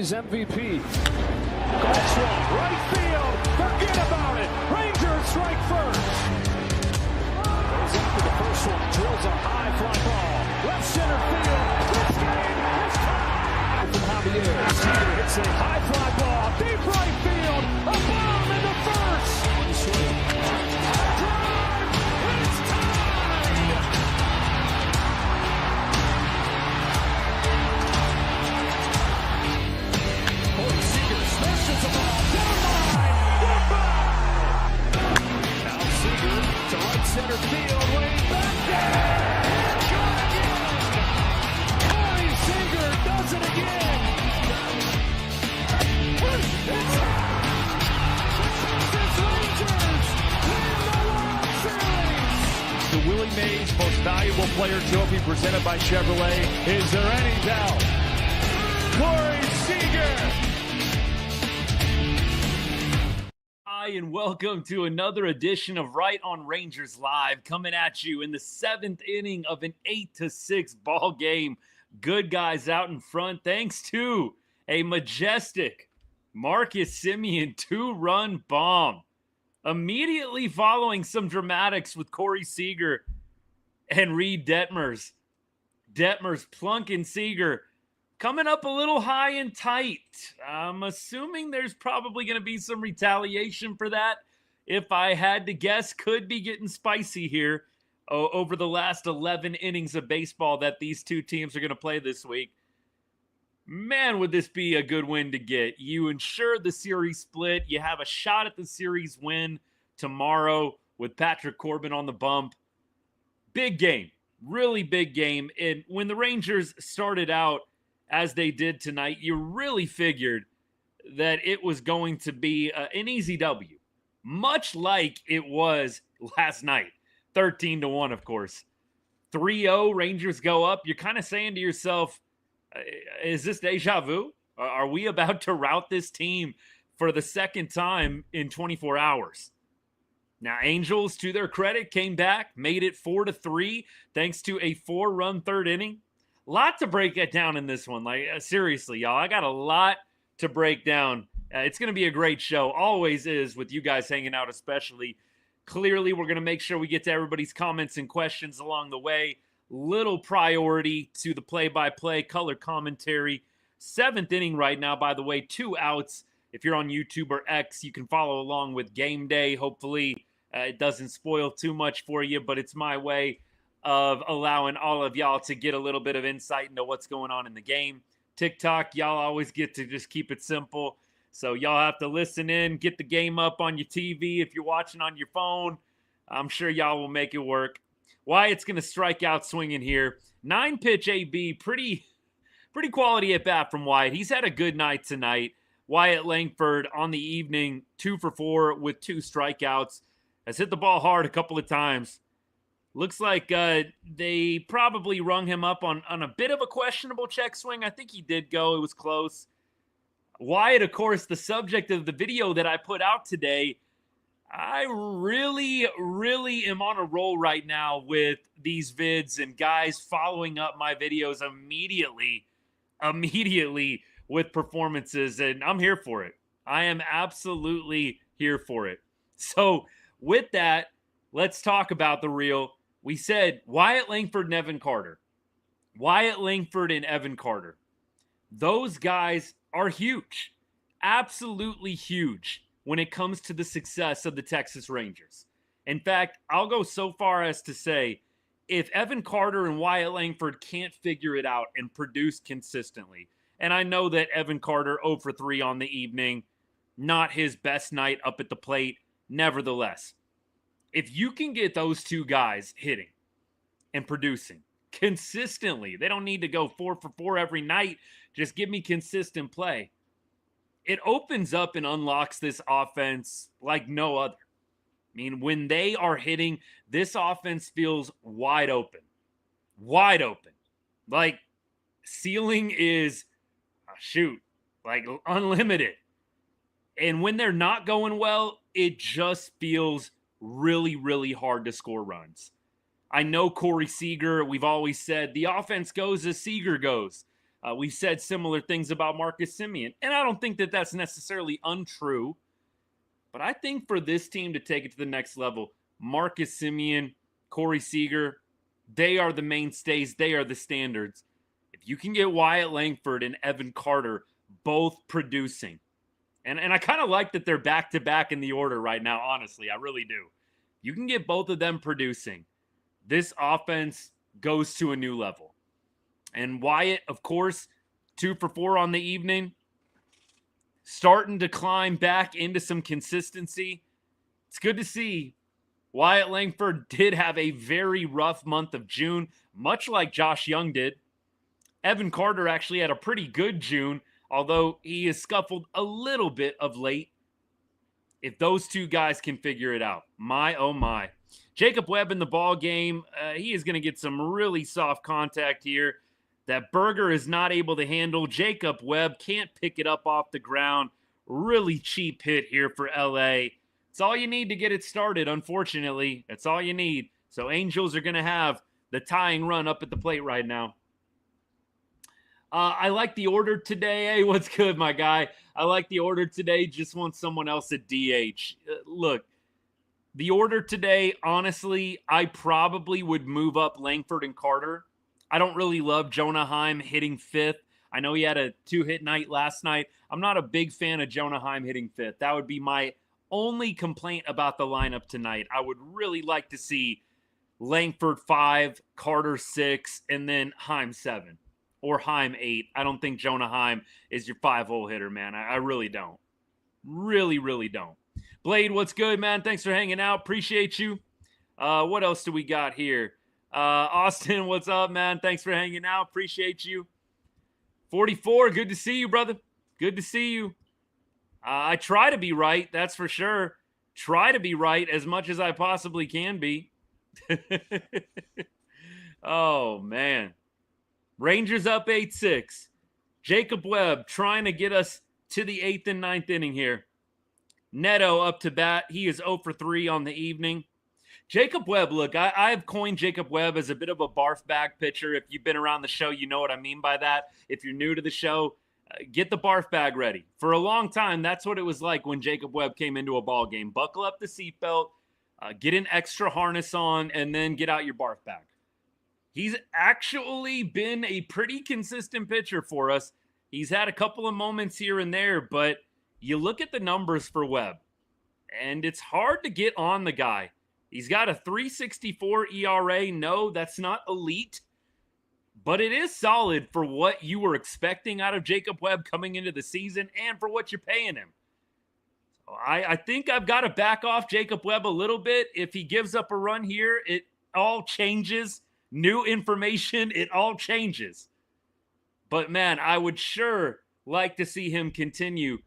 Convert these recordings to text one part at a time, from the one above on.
His MVP. That's one. Right field. Forget about it. Rangers strike first. Goes after the first one. Drills a high fly ball. Left center field. This game is tied. From Javier. Seager hits a high fly ball. Deep right field. A bomb in the first. One swing. Drive. It's tied. Corey Seager smashes the ball down the line. Goodbye. Now Seager to right center field. Way back there. Corey Seager does it again. It's Rangers win the World Series. The Willie Mays Most Valuable Player Trophy presented by Chevrolet. Is there any doubt? Corey Seager. Hi, and welcome to another edition of Right on Rangers Live, coming at you in the 7th inning of an 8-6 ball game. Good guys out in front, thanks to a majestic Marcus Semien 2-run bomb. Immediately following some dramatics with Corey Seager and Reed Detmers. Detmers plunking Seager, coming up a little high and tight. I'm assuming there's probably going to be some retaliation for that. If I had to guess, could be getting spicy here over the last 11 innings of baseball that these two teams are going to play this week. Man, would this be a good win to get. You ensure the series split. You have a shot at the series win tomorrow with Patrick Corbin on the bump. Big game. Really big game. And when the Rangers started out as they did tonight, you really figured that it was going to be an easy W. Much like it was last night. 13-1, of course. 3-0, Rangers go up. You're kind of saying to yourself, is this deja vu? Are we about to rout this team for the second time in 24 hours? Now, Angels, to their credit, came back, made it 4-3, thanks to a 4-run third inning. Lot to break it down in this one. Seriously, y'all, I got a lot to break down. It's going to be a great show. Always is, with you guys hanging out especially. Clearly, we're going to make sure we get to everybody's comments and questions along the way. Little priority to the play-by-play color commentary. 7th inning right now, by the way, 2 outs. If you're on YouTube or X, you can follow along with Game Day. Hopefully, it doesn't spoil too much for you, but it's my way of allowing all of y'all to get a little bit of insight into what's going on in the game. TikTok, y'all always get to just keep it simple. So y'all have to listen in, get the game up on your TV. If you're watching on your phone, I'm sure y'all will make it work. Wyatt's going to strike out swinging here. 9-pitch AB, pretty quality at bat from Wyatt. He's had a good night tonight. Wyatt Langford on the evening, 2 for 4 with 2 strikeouts. Has hit the ball hard a couple of times. Looks like they probably rung him up on a bit of a questionable check swing. I think he did go. It was close. Wyatt, of course, the subject of the video that I put out today. I really am on a roll right now with these vids and guys following up my videos immediately with performances, and I'm here for it. I am absolutely here for it. So with that, let's talk about the real. We said Wyatt Langford and Evan Carter. Wyatt Langford and Evan Carter. Those guys are huge. Absolutely huge when it comes to the success of the Texas Rangers. In fact, I'll go so far as to say, if Evan Carter and Wyatt Langford can't figure it out and produce consistently, and I know that Evan Carter 0 for 3 on the evening, not his best night up at the plate, nevertheless, if you can get those two guys hitting and producing consistently, they don't need to go 4 for 4 every night, just give me consistent play. It opens up and unlocks this offense like no other. I mean, when they are hitting, this offense feels wide open. Wide open. Like, ceiling is, like unlimited. And when they're not going well, it just feels really hard to score runs. I know Corey Seager, we've always said, the offense goes as Seager goes. We've said similar things about Marcus Semien, and I don't think that that's necessarily untrue. But I think for this team to take it to the next level, Marcus Semien, Corey Seager, they are the mainstays. They are the standards. If you can get Wyatt Langford and Evan Carter both producing, and I kind of like that they're back-to-back in the order right now, honestly. I really do. You can get both of them producing. This offense goes to a new level. And Wyatt, of course, 2 for 4 on the evening, starting to climb back into some consistency. It's good to see. Wyatt Langford did have a very rough month of June, much like Josh Young did. Evan Carter actually had a pretty good June, although he has scuffled a little bit of late. If those two guys can figure it out, my oh my. Jacob Webb in the ball game, he is going to get some really soft contact here that Berger is not able to handle. Jacob Webb can't pick it up off the ground. Really cheap hit here for LA. It's all you need to get it started, unfortunately. That's all you need. So Angels are going to have the tying run up at the plate right now. I like the order today. Hey, what's good, my guy? I like the order today. Just want someone else at DH. Look, the order today, honestly, I probably would move up Langford and Carter. I don't really love Jonah Heim hitting 5th. I know he had a 2-hit night last night. I'm not a big fan of Jonah Heim hitting 5th. That would be my only complaint about the lineup tonight. I would really like to see Langford 5, Carter 6, and then Heim 7. Or Heim 8. I don't think Jonah Heim is your 5-hole hitter, man. I really don't. Really, really don't. Blade, what's good, man? Thanks for hanging out. Appreciate you. What else do we got here? Austin, what's up, man? Thanks for hanging out. Appreciate you. 44, good to see you, brother. Good to see you. I try to be right, that's for sure. Try to be right as much as I possibly can be. Oh, man. Rangers up 8-6. Jacob Webb trying to get us to the 8th and 9th inning here. Neto up to bat. He is 0 for 3 on the evening. Jacob Webb, look, I've coined Jacob Webb as a bit of a barf bag pitcher. If you've been around the show, you know what I mean by that. If you're new to the show, get the barf bag ready. For a long time, that's what it was like when Jacob Webb came into a ball game. Buckle up the seatbelt, get an extra harness on, and then get out your barf bag. He's actually been a pretty consistent pitcher for us. He's had a couple of moments here and there, but you look at the numbers for Webb, and it's hard to get on the guy. He's got a 3.64 ERA. No, that's not elite, but it is solid for what you were expecting out of Jacob Webb coming into the season and for what you're paying him. So I think I've got to back off Jacob Webb a little bit. If he gives up a run here, it all changes. New information, it all changes. But, man, I would sure like to see him continue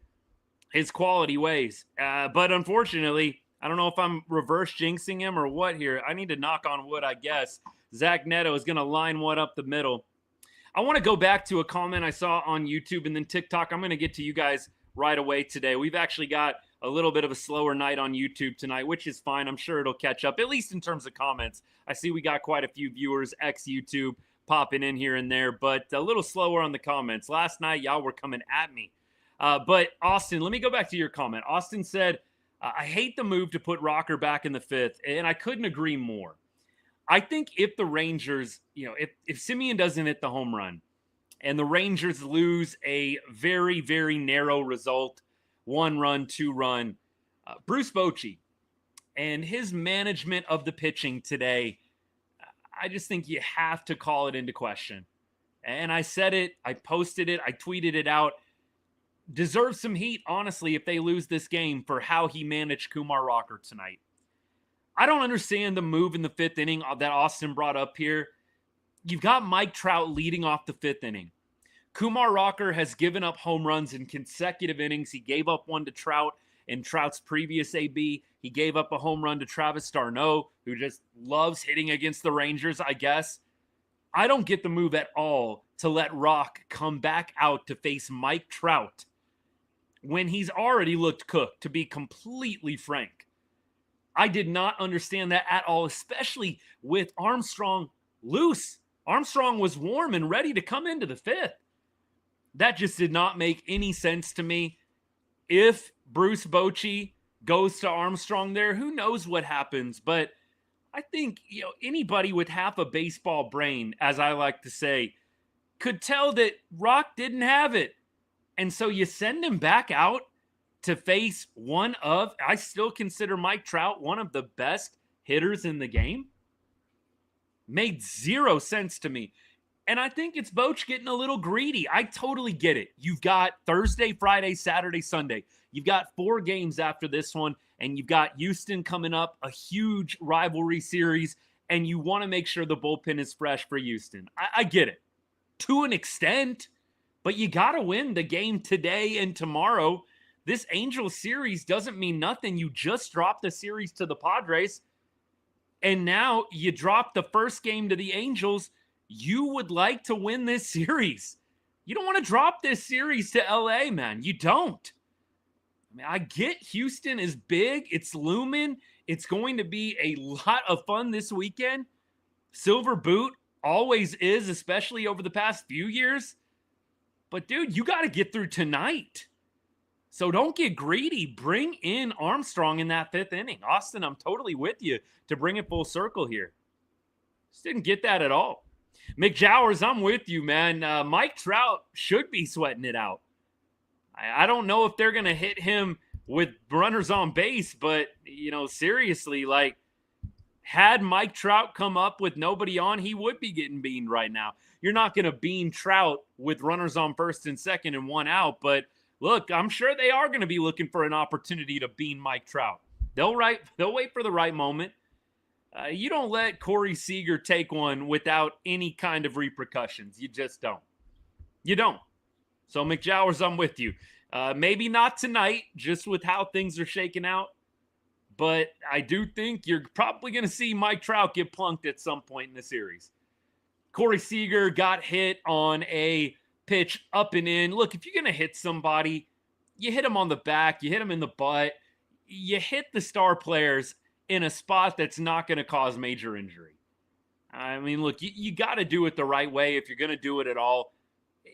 his quality ways. But, unfortunately, I don't know if I'm reverse jinxing him or what here. I need to knock on wood, I guess. Zach Neto is going to line one up the middle. I want to go back to a comment I saw on YouTube and then TikTok. I'm going to get to you guys right away today. We've actually got a little bit of a slower night on YouTube tonight, which is fine. I'm sure it'll catch up, at least in terms of comments. I see we got quite a few viewers, ex-YouTube, popping in here and there, but a little slower on the comments. Last night, y'all were coming at me. But, Austin, let me go back to your comment. Austin said, I hate the move to put Rocker back in the 5th, and I couldn't agree more. I think if the Rangers, if Semien doesn't hit the home run and the Rangers lose a very, very narrow result, 1-run, 2-run, Bruce Bochy and his management of the pitching today, I just think you have to call it into question. And I said it, I posted it, I tweeted it out. Deserves some heat, honestly, if they lose this game for how he managed Kumar Rocker tonight. I don't understand the move in the 5th inning that Austin brought up here. You've got Mike Trout leading off the 5th inning. Kumar Rocker has given up home runs in consecutive innings. He gave up one to Trout in Trout's previous AB. He gave up a home run to Travis d'Arnaud, who just loves hitting against the Rangers, I guess. I don't get the move at all to let Rock come back out to face Mike Trout when he's already looked cooked, to be completely frank. I did not understand that at all, especially with Armstrong loose. Armstrong was warm and ready to come into the 5th. That just did not make any sense to me. If Bruce Bochy goes to Armstrong there, who knows what happens? But I think, anybody with half a baseball brain, as I like to say, could tell that Rock didn't have it. And so you send him back out to face I still consider Mike Trout one of the best hitters in the game. Made zero sense to me. And I think it's Boch getting a little greedy. I totally get it. You've got Thursday, Friday, Saturday, Sunday. You've got 4 games after this one, and you've got Houston coming up, a huge rivalry series, and you want to make sure the bullpen is fresh for Houston. I get it to an extent, but you got to win the game today and tomorrow. This Angels series doesn't mean nothing. You just dropped the series to the Padres, and now you drop the first game to the Angels. You would like to win this series. You don't want to drop this series to LA, man. You don't. I mean, I get Houston is big. It's looming. It's going to be a lot of fun this weekend. Silver Boot always is, especially over the past few years. But, dude, you got to get through tonight. So don't get greedy. Bring in Armstrong in that 5th inning. Austin, I'm totally with you to bring it full circle here. Just didn't get that at all. McJowers, I'm with you, man. Mike Trout should be sweating it out. I don't know if they're going to hit him with runners on base, but, seriously, had Mike Trout come up with nobody on, he would be getting beaned right now. You're not going to bean Trout with runners on first and second and 1 out, but look, I'm sure they are going to be looking for an opportunity to bean Mike Trout. They'll wait for the right moment. You don't let Corey Seager take one without any kind of repercussions. You just don't. You don't. So, McJowers, I'm with you. Maybe not tonight, just with how things are shaking out. But I do think you're probably going to see Mike Trout get plunked at some point in the series. Corey Seager got hit on a pitch up and in. Look, if you're going to hit somebody, you hit them on the back, you hit them in the butt, you hit the star players in a spot that's not going to cause major injury. I mean, look, you got to do it the right way if you're going to do it at all.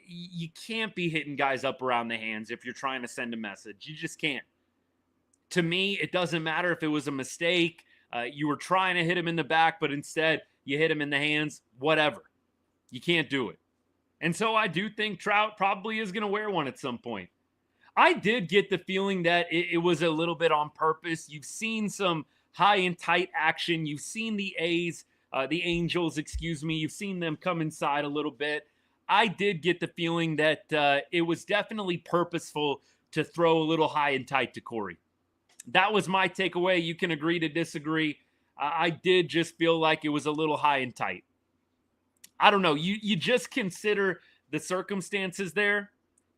You can't be hitting guys up around the hands if you're trying to send a message. You just can't. To me, it doesn't matter if it was a mistake. You were trying to hit him in the back, but instead you hit him in the hands, whatever. You can't do it. And so I do think Trout probably is going to wear one at some point. I did get the feeling that it was a little bit on purpose. You've seen some high and tight action. You've seen the Angels, you've seen them come inside a little bit. I did get the feeling that it was definitely purposeful to throw a little high and tight to Corey. That was my takeaway. You can agree to disagree. I did just feel like it was a little high and tight. I don't know. You just consider the circumstances there.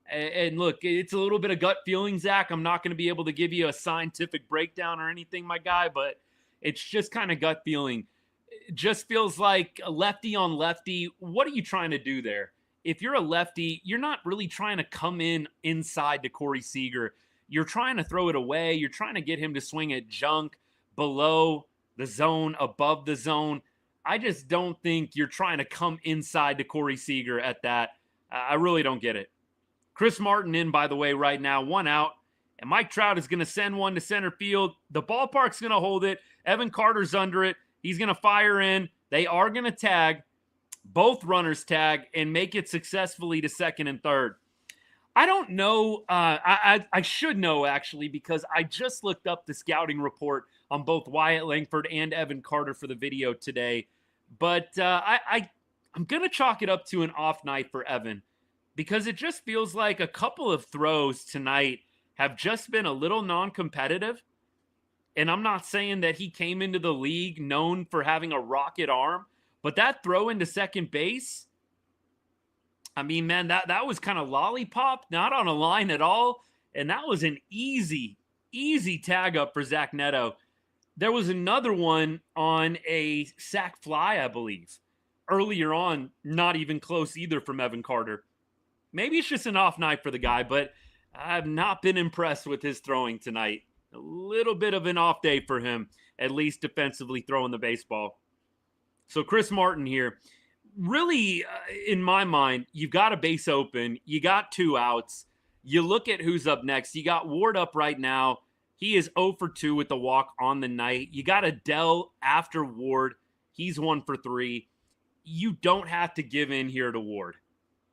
And look, it's a little bit of gut feeling, Zach. I'm not going to be able to give you a scientific breakdown or anything, my guy, but it's just kind of gut feeling. It just feels like a lefty on lefty. What are you trying to do there? If you're a lefty, you're not really trying to come inside to Corey Seager. You're trying to throw it away. You're trying to get him to swing at junk below the zone, above the zone. I just don't think you're trying to come inside to Corey Seager at that. I really don't get it. Chris Martin in, by the way, right now, 1 out. And Mike Trout is going to send one to center field. The ballpark's going to hold it. Evan Carter's under it. He's going to fire in. They are going to tag. Both runners tag and make it successfully to second and third. I don't know. I should know, actually, because I just looked up the scouting report on both Wyatt Langford and Evan Carter for the video today. But I'm going to chalk it up to an off night for Evan, because it just feels like a couple of throws tonight have just been a little non-competitive. And I'm not saying that he came into the league known for having a rocket arm, but that throw into second base, I mean, man, that was kind of lollipop, not on a line at all. And that was an easy tag up for Zach Neto. There was another one on a sac fly, I believe. Earlier on, not even close either from Evan Carter. Maybe it's just an off night for the guy, but I've not been impressed with his throwing tonight. A little bit of an off day for him, at least defensively throwing the baseball. So Chris Martin here. really, in my mind, you've got a base open. You got 2 outs. You look at who's up next. You got Ward up right now. He is 0 for 2 with the walk on the night. You got Adele after Ward. He's 1 for 3. You don't have to give in here to Ward.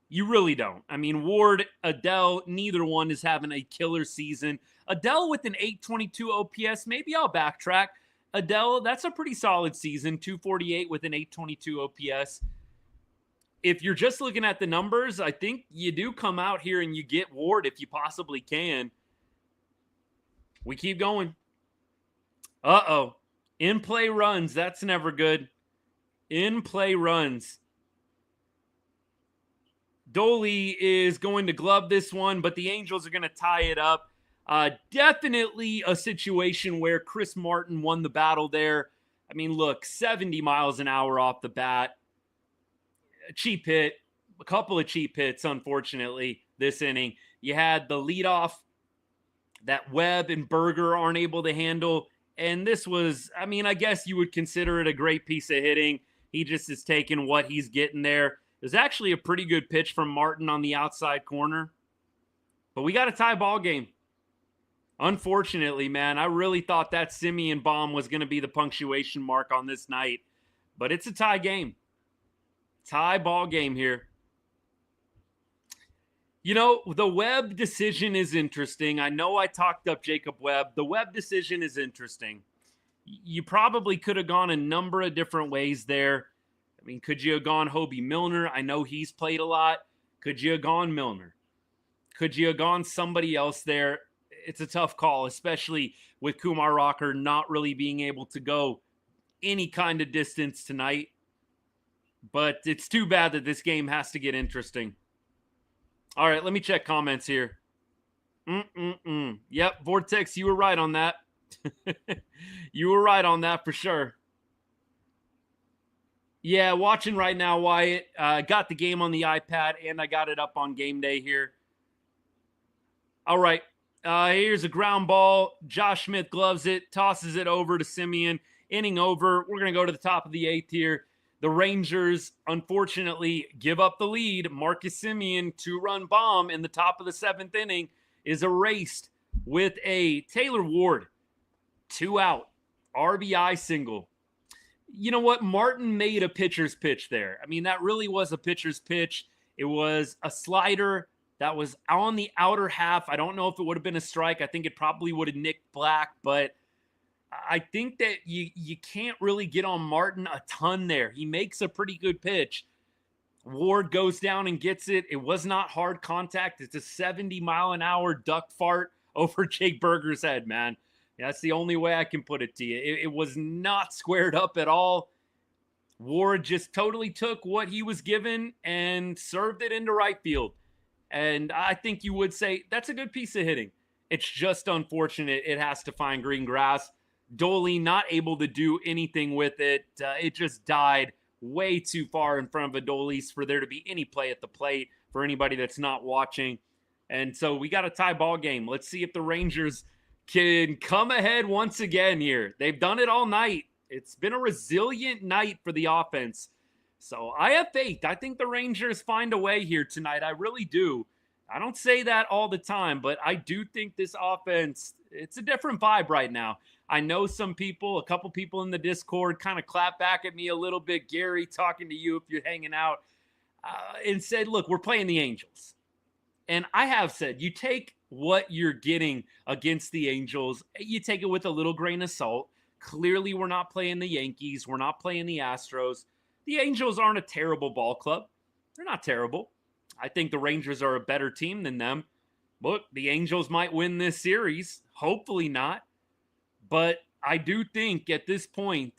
You really don't. I mean, Ward, Adele, neither one is having a killer season. Adele with an 822 OPS, maybe I'll backtrack. Adele, that's a pretty solid season, 248 with an 822 OPS. If you're just looking at the numbers, I think you do come out here and you get Ward if you possibly can. We keep going. Uh-oh. In-play runs, that's never good. In-play runs. Doley is going to glove this one, but the Angels are going to tie it up. Definitely a situation where Chris Martin won the battle there. I mean, look, 70 miles an hour off the bat. A cheap hit. A couple of cheap hits, unfortunately, this inning. You had the leadoff that Webb and Berger aren't able to handle. And this was, I mean, I guess you would consider it a great piece of hitting. He just is taking what he's getting there. It was actually a pretty good pitch from Martin on the outside corner. But we got a tie ball game. Unfortunately, man, I really thought that Simeon bomb was going to be the punctuation mark on this night. But it's a tie game. Tie ball game here. You know, the Webb decision is interesting. I know I talked up Jacob Webb. The Webb decision is interesting. You probably could have gone a number of different ways there. I mean, could you have gone Hobie Milner? I know he's played a lot. Could you have gone Milner? Could you have gone somebody else there? It's a tough call, especially with Kumar Rocker not really being able to go any kind of distance tonight. But it's too bad that this game has to get interesting. All right, let me check comments here. Yep, Vortex, you were right on that. You were right on that for sure. Yeah, watching right now, Wyatt. Got the game on the iPad, and I got it up on game day here. All right, here's a ground ball. Josh Smith gloves it, tosses it over to Simeon. Inning over. We're going to go to the top of the 8th here. The Rangers, unfortunately, give up the lead. Marcus Simeon, 2-run bomb in the top of the 7th inning, is erased with a Taylor Ward 2 out RBI single. You know what? Martin made a pitcher's pitch there. I mean, that really was a pitcher's pitch. It was a slider that was on the outer half. I don't know if it would have been a strike. I think it probably would have nicked Black, but I think that you can't really get on Martin a ton there. He makes a pretty good pitch. Ward goes down and gets it. It was not hard contact. It's a 70-mile-an-hour duck fart over Jake Berger's head, man. That's the only way I can put it to you. It was not squared up at all. Ward just totally took what he was given and served it into right field. And I think you would say that's a good piece of hitting. It's just unfortunate it has to find green grass. Doley not able to do anything with it. It just died way too far in front of Adolis for there to be any play at the plate for anybody that's not watching. And so we got a tie ball game. Let's see if the Rangers can come ahead once again here. They've done it all night. It's been a resilient night for the offense. So I have faith. I think the Rangers find a way here tonight. I really do. I don't say that all the time, but I do think this offense, it's a different vibe right now. I know some people, a couple people in the Discord kind of clap back at me a little bit. Gary, talking to you if you're hanging out, and said, look, we're playing the Angels. And I have said, you take what you're getting against the Angels, you take it with a little grain of salt. Clearly, we're not playing the Yankees. We're not playing the Astros. The Angels aren't a terrible ball club. They're not terrible. I think the Rangers are a better team than them. Look, the Angels might win this series. Hopefully not. But I do think at this point,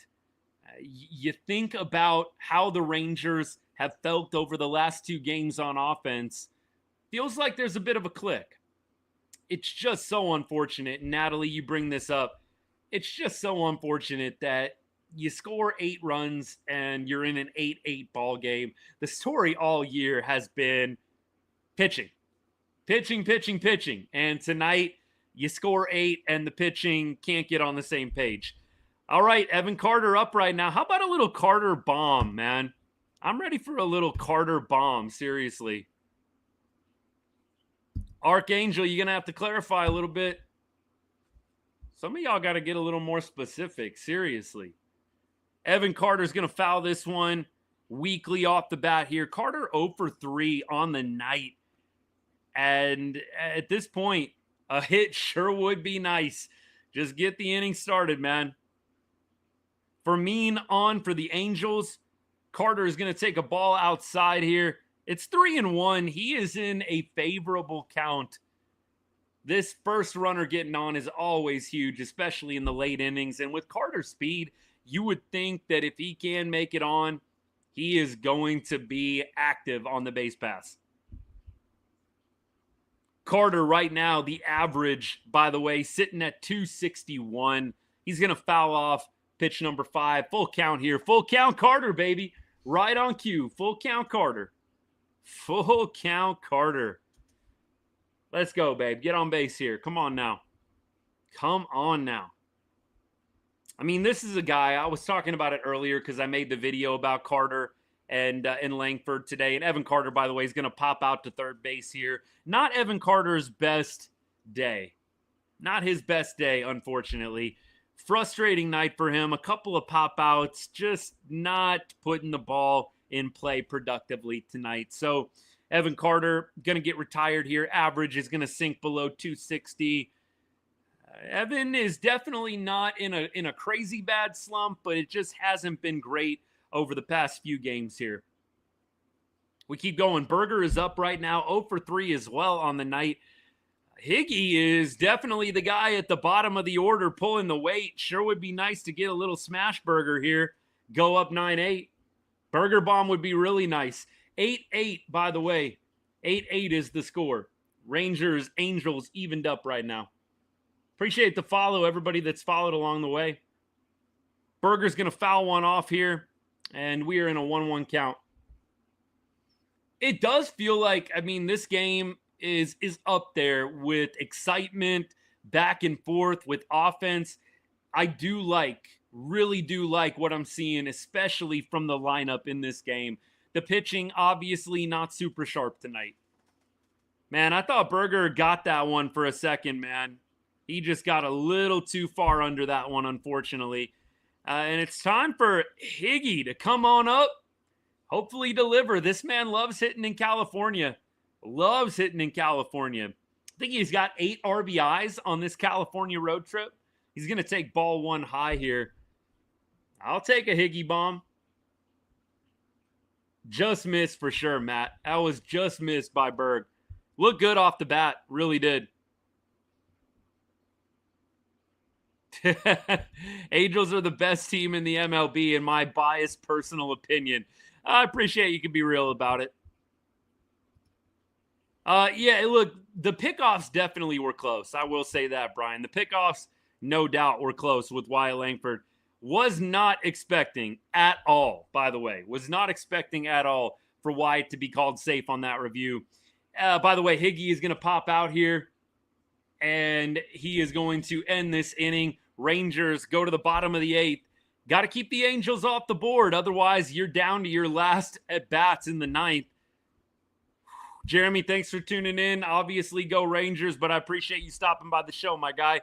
you think about how the Rangers have felt over the last 2 games on offense. Feels like there's a bit of a click. It's just so unfortunate. Natalie, you bring this up. It's just so unfortunate that you score 8 runs and you're in an 8-8 ball game. The story all year has been pitching. And tonight, you score 8 and the pitching can't get on the same page. All right, Evan Carter up right now. How about a little Carter bomb, man? I'm ready for a little Carter bomb, seriously. Archangel, you're going to have to clarify a little bit. Some of y'all got to get a little more specific, seriously. Evan Carter's going to foul this one weakly off the bat here. Carter 0 for 3 on the night. And at this point, a hit sure would be nice. Just get the inning started, man. Fermin on for the Angels. Carter is going to take a ball outside here. It's 3-1. He is in a favorable count. This first runner getting on is always huge, especially in the late innings. And with Carter's speed, you would think that if he can make it on, he is going to be active on the base pass. Carter right now, the average, by the way, sitting at 261. He's going to foul off pitch number 5. Full count here. Full count Carter, baby. Right on cue. Full count Carter. Full count Carter. Let's go, babe. Get on base here. Come on now. Come on now. I mean, this is a guy, I was talking about it earlier because I made the video about Carter and Langford today. And Evan Carter, by the way, is going to pop out to third base here. Not Evan Carter's best day. Not his best day, unfortunately. Frustrating night for him. A couple of pop-outs. Just not putting the ball in play productively tonight. So Evan Carter going to get retired here. Average is going to sink below 260. Evan is definitely not in a crazy bad slump, but it just hasn't been great over the past few games here. We keep going. Berger is up right now, 0 for 3 as well on the night. Higgy is definitely the guy at the bottom of the order pulling the weight. Sure would be nice to get a little smash burger here. Go up 9-8. Burger bomb would be really nice. 8-8, by the way. 8-8 is the score. Rangers, Angels evened up right now. Appreciate the follow, everybody that's followed along the way. Berger's going to foul one off here, and we are in a 1-1 count. It does feel like, I mean, this game is up there with excitement, back and forth with offense. I really do like what I'm seeing, especially from the lineup in this game. The pitching, obviously not super sharp tonight. Man, I thought Berger got that one for a second, man. He just got a little too far under that one, unfortunately. And it's time for Higgy to come on up, hopefully deliver. This man loves hitting in California. Loves hitting in California. I think he's got 8 RBIs on this California road trip. He's going to take ball 1 high here. I'll take a Higgy bomb. Just missed for sure, Matt. That was just missed by Berg. Looked good off the bat. Really did. Angels are the best team in the MLB, in my biased personal opinion. I appreciate you can be real about it. Yeah, look, the pickoffs definitely were close. I will say that, Brian. The pickoffs, no doubt, were close with Wyatt Langford. Was not expecting at all, by the way. Was not expecting at all for Wyatt to be called safe on that review. By the way, Higgy is going to pop out here, and he is going to end this inning. Rangers go to the bottom of the 8th. Got to keep the Angels off the board. Otherwise, you're down to your last at-bats in the 9th. Jeremy, thanks for tuning in. Obviously, go Rangers, but I appreciate you stopping by the show, my guy.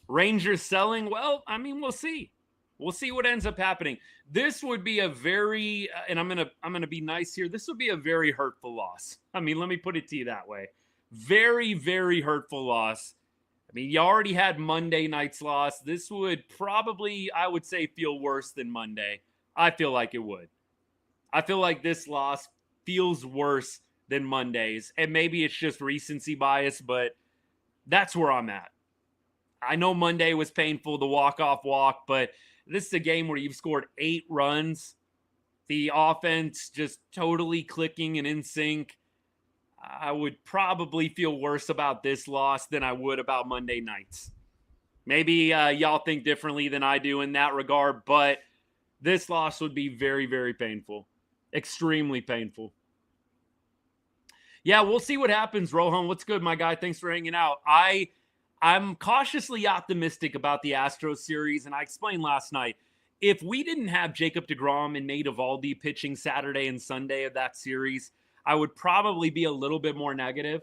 Rangers selling? Well, I mean, we'll see. We'll see what ends up happening. This would be a very, and I'm gonna be nice here. This would be a very hurtful loss. I mean, let me put it to you that way. Very, very hurtful loss. I mean, you already had Monday night's loss. This would probably, I would say, feel worse than Monday. I feel like it would. I feel like this loss feels worse than Monday's. And maybe it's just recency bias, but that's where I'm at. I know Monday was painful, the walk-off walk, but this is a game where you've scored 8 runs. The offense just totally clicking and in sync. I would probably feel worse about this loss than I would about Monday nights. Maybe y'all think differently than I do in that regard, but this loss would be very, very painful. Extremely painful. Yeah, we'll see what happens, Rohan. What's good, my guy? Thanks for hanging out. I'm cautiously optimistic about the Astros series, and I explained last night. if we didn't have Jacob deGrom and Nate Eovaldi pitching Saturday and Sunday of that series, I would probably be a little bit more negative.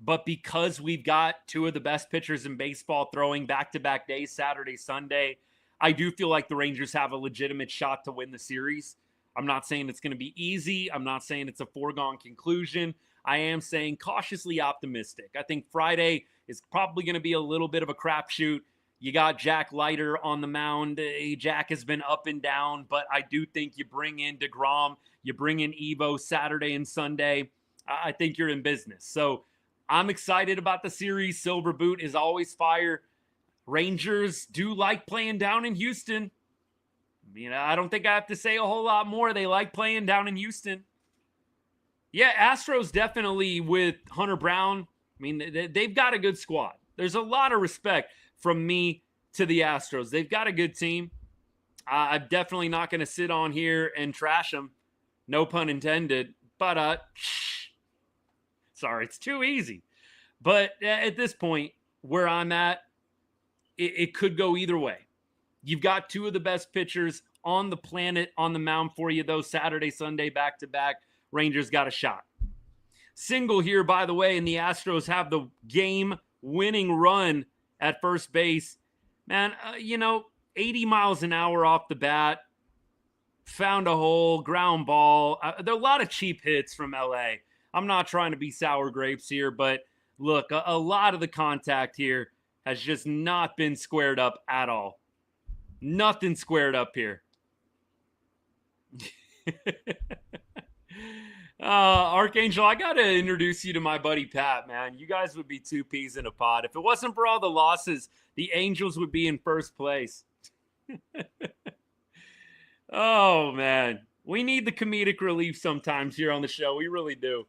But because we've got two of the best pitchers in baseball throwing back-to-back days, Saturday, Sunday, I do feel like the Rangers have a legitimate shot to win the series. I'm not saying it's going to be easy. I'm not saying it's a foregone conclusion. I am saying cautiously optimistic. I think Friday is probably going to be a little bit of a crapshoot. You got Jack Leiter on the mound. Jack has been up and down, but I do think you bring in deGrom, you bring in Evo Saturday and Sunday. I think you're in business. So I'm excited about the series. Silver Boot is always fire. Rangers do like playing down in Houston. I don't think I have to say a whole lot more. They like playing down in Houston. Yeah, Astros definitely with Hunter Brown. They've got a good squad. There's a lot of respect from me to the Astros. They've got a good team. I'm definitely not going to sit on here and trash them. No pun intended. But, sorry, it's too easy. But at this point, where I'm at, it could go either way. You've got two of the best pitchers on the planet on the mound for you, though, Saturday, Sunday, back-to-back. Rangers got a shot. Single here, by the way, and the Astros have the game-winning run at first base. Man, 80 miles an hour off the bat. Found a hole, ground ball. There are a lot of cheap hits from LA. I'm not trying to be sour grapes here, but look, a lot of the contact here has just not been squared up at all. Nothing squared up here. Archangel, I got to introduce you to my buddy Pat, man. You guys would be two peas in a pod. If it wasn't for all the losses, the Angels would be in first place. Oh, man. We need the comedic relief sometimes here on the show. We really do.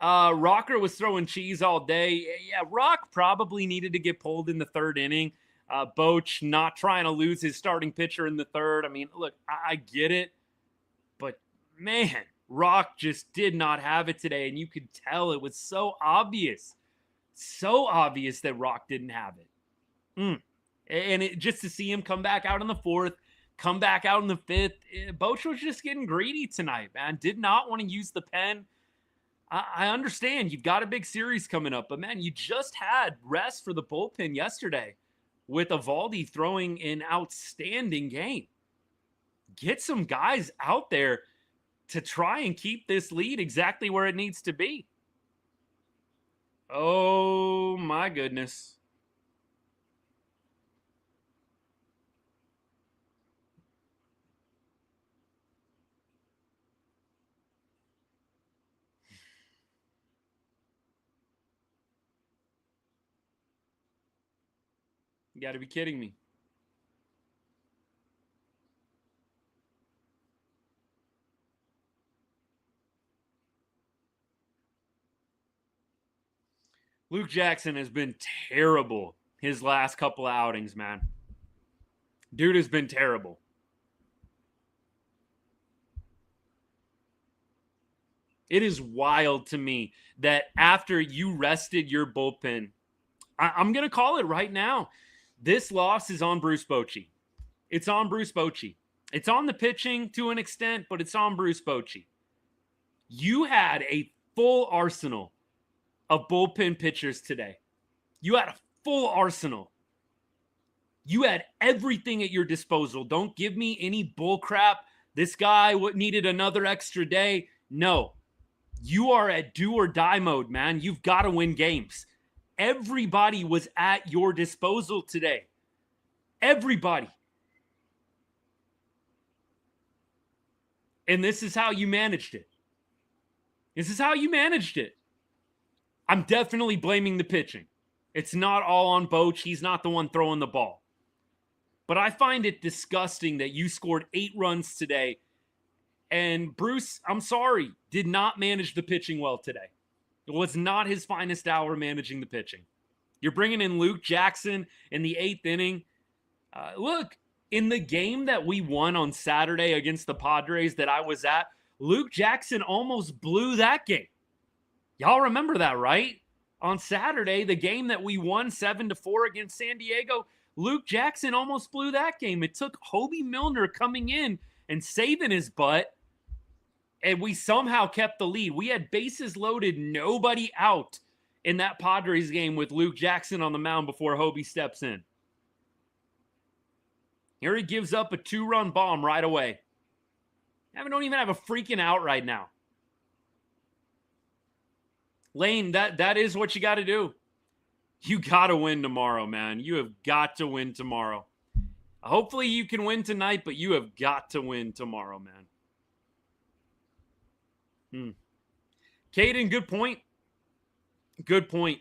Rocker was throwing cheese all day. Yeah, Rock probably needed to get pulled in the third inning. Bochy not trying to lose his starting pitcher in the third. Look, I get it. But, man, Rock just did not have it today. And you could tell it was so obvious. So obvious that Rock didn't have it. And just to see him come back out in the fourth, come back out in the fifth, Bochy was just getting greedy tonight, man. Did not want to use the pen. I understand you've got a big series coming up, but, man, you just had rest for the bullpen yesterday with Eovaldi throwing an outstanding game. Get some guys out there to try and keep this lead exactly where it needs to be. Oh, my goodness. You got to be kidding me. Luke Jackson has been terrible his last couple of outings, man. Dude has been terrible. It is wild to me that after you rested your bullpen, I'm going to call it right now. This loss is on Bruce Bochy. It's on Bruce Bochy. It's on the pitching to an extent, but it's on Bruce Bochy. You had a full arsenal of bullpen pitchers today. You had a full arsenal. You had everything at your disposal. Don't give me any bull crap. This guy needed another extra day. No. You are at do or die mode, man. You've got to win games. Everybody was at your disposal today. Everybody. And this is how you managed it. This is how you managed it. I'm definitely blaming the pitching. It's not all on Bochy. He's not the one throwing the ball. But I find it disgusting that you scored 8 runs today. And Bruce, I'm sorry, did not manage the pitching well today. It was not his finest hour managing the pitching. You're bringing in Luke Jackson in the 8th inning. Look, in the game that we won on Saturday against the Padres that I was at, Luke Jackson almost blew that game. Y'all remember that, right? On Saturday, the game that we won 7-4 against San Diego, Luke Jackson almost blew that game. It took Hobie Milner coming in and saving his butt, and we somehow kept the lead. We had bases loaded, nobody out in that Padres game with Luke Jackson on the mound before Hobie steps in. Here he gives up a 2-run bomb right away. I don't even have a freaking out right now. Lane, that is what you got to do. You got to win tomorrow, man. You have got to win tomorrow. Hopefully you can win tonight, but you have got to win tomorrow, man. Caden, good point. Good point.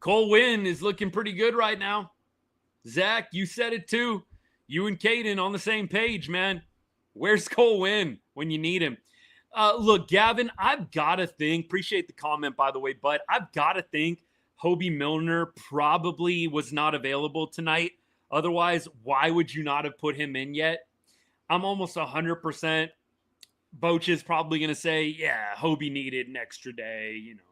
Cole Winn is looking pretty good right now. Zach, you said it too. You and Caden on the same page, man. Where's Cole Winn when you need him? Look, Gavin, I've got to think, appreciate the comment, by the way, but I've got to think Hobie Milner probably was not available tonight. Otherwise, why would you not have put him in yet? I'm almost 100%. Bochy is probably going to say, yeah, Hobie needed an extra day. You know,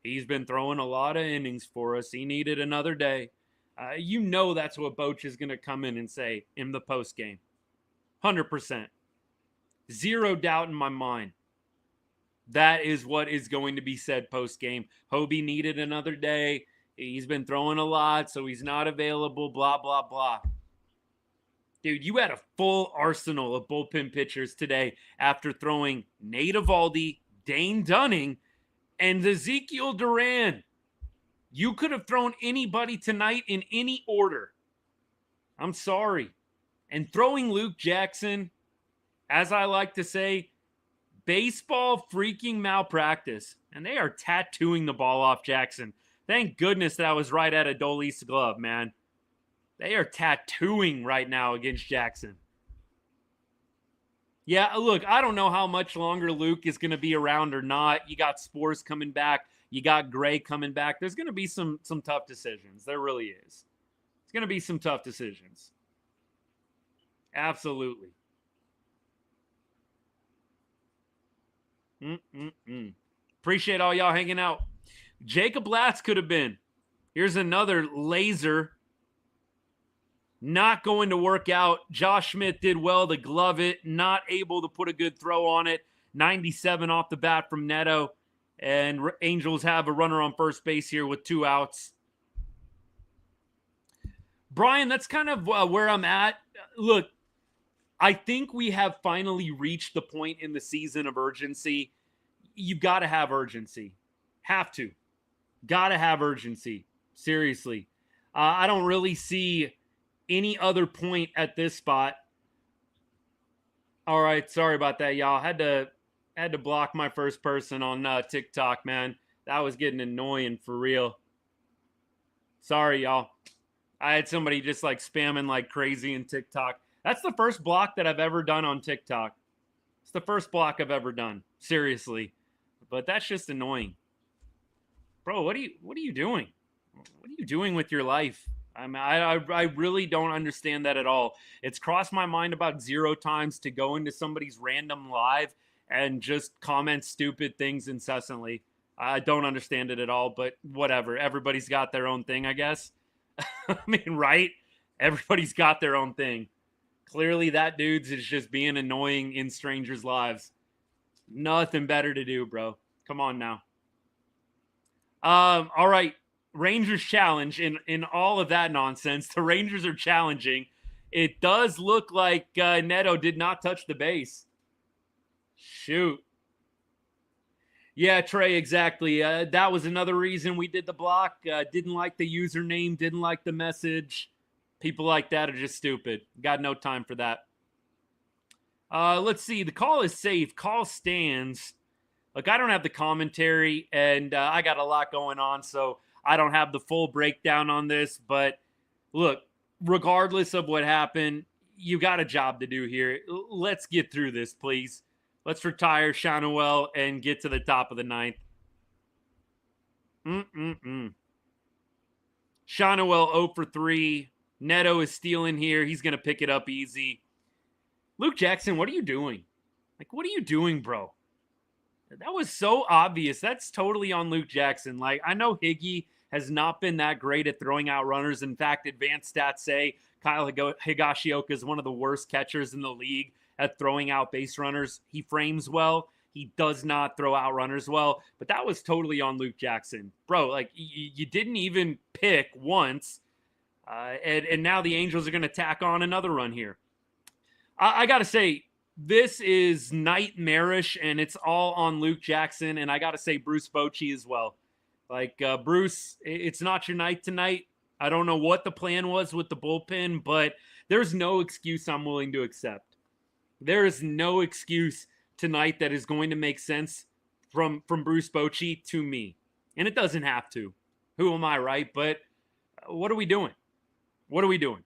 he's been throwing a lot of innings for us. He needed another day. You know that's what Bochy is going to come in and say in the post game. 100%. Zero doubt in my mind. That is what is going to be said post-game. Hobie needed another day. He's been throwing a lot, so he's not available, blah, blah, blah. Dude, you had a full arsenal of bullpen pitchers today after throwing Nate Eovaldi, Dane Dunning, and Ezekiel Duran. You could have thrown anybody tonight in any order. I'm sorry. And throwing Luke Jackson, as I like to say, baseball freaking malpractice. And they are tattooing the ball off Jackson. Thank goodness that was right at Adolis' glove, man. They are tattooing right now against Jackson. Yeah, look, I don't know how much longer Luke is going to be around or not. You got Spores coming back. You got Gray coming back. There's going to be some tough decisions. There really is. It's going to be some tough decisions. Absolutely. Appreciate all y'all hanging out. Jacob Latz could have been. Here's another laser. Not going to work out. Josh Smith did well to glove it. Not able to put a good throw on it. 97 off the bat from Neto. And Angels have a runner on first base here with 2 outs. Brian, that's kind of where I'm at. Look, I think we have finally reached the point in the season of urgency. You've got to have urgency. Have to. Got to have urgency. Seriously. I don't really see any other point at this spot. All right, sorry about that, y'all. Had to block my first person on TikTok, man. That was getting annoying for real. Sorry, y'all. I had somebody just like spamming like crazy in TikTok. That's the first block that I've ever done on TikTok. It's the first block I've ever done. Seriously. But that's just annoying. Bro, what are you doing? What are you doing with your life? I really don't understand that at all. It's crossed my mind about 0 times to go into somebody's random live and just comment stupid things incessantly. I don't understand it at all, but whatever. Everybody's got their own thing, I guess. I mean, right? Everybody's got their own thing. Clearly, that dude's is just being annoying in strangers' lives. Nothing better to do, bro. Come on now. All right. Rangers challenge in all of that nonsense. The Rangers are challenging. It does look like Neto did not touch the base. Shoot. Yeah, Trey, exactly. That was another reason we did the block. Didn't like the username, didn't like the message. People like that are just stupid. Got no time for that. Let's see. The call is safe. Call stands. Look, I don't have the commentary, and I got a lot going on, so I don't have the full breakdown on this. But look, regardless of what happened, you got a job to do here. Let's get through this, please. Let's retire Shanoel and get to the top of the 9th. Shanoel 0 for 3. Neto is stealing here. He's going to pick it up easy. Luke Jackson, what are you doing? Like, what are you doing, bro? That was so obvious. That's totally on Luke Jackson. Like, I know Higgy has not been that great at throwing out runners. In fact, advanced stats say Kyle Higashioka is one of the worst catchers in the league at throwing out base runners. He frames well. He does not throw out runners well. But that was totally on Luke Jackson. Bro, like, you didn't even pick once. And now the Angels are going to tack on another run here. I got to say, this is nightmarish, and it's all on Luke Jackson, and I got to say Bruce Bochy as well. Like, Bruce, it's not your night tonight. I don't know what the plan was with the bullpen, but there's no excuse I'm willing to accept. There is no excuse tonight that is going to make sense from Bruce Bochy to me. And it doesn't have to. Who am I, right? But what are we doing? What are we doing?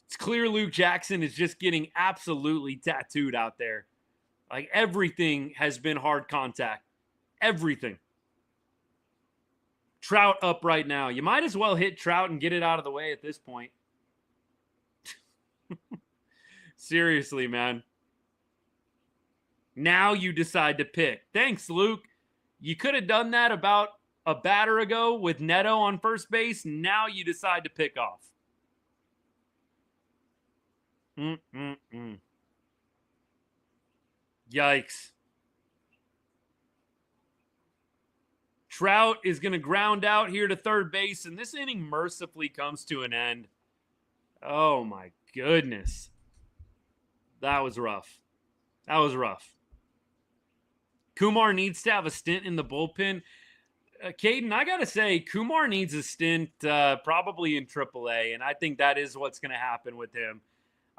It's clear Luke Jackson is just getting absolutely tattooed out there. Like, everything has been hard contact. Everything. Trout up right now. You might as well hit Trout and get it out of the way at this point. Seriously, man. Now you decide to pick. Thanks, Luke. You could have done that about a batter ago with Neto on first base. Now you decide to pick off. Yikes. Trout is going to ground out here to third base, and this inning mercifully comes to an end. Oh, my goodness. That was rough. That was rough. Kumar needs to have a stint in the bullpen. Caden, I got to say, Kumar needs a stint probably in AAA, and I think that is what's going to happen with him.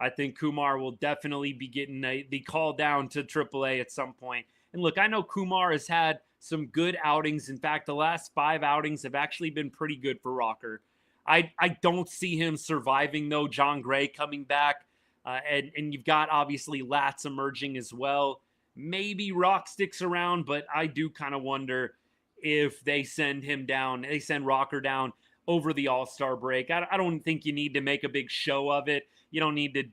I think Kumar will definitely be getting the call down to AAA at some point. And look, I know Kumar has had some good outings. In fact, the last 5 outings have actually been pretty good for Rocker. I don't see him surviving, though. John Gray coming back. And you've got, obviously, Latz emerging as well. Maybe Rock sticks around, but I do kind of wonder if they send him down. They send Rocker down over the All-Star break. I don't think you need to make a big show of it. You don't need to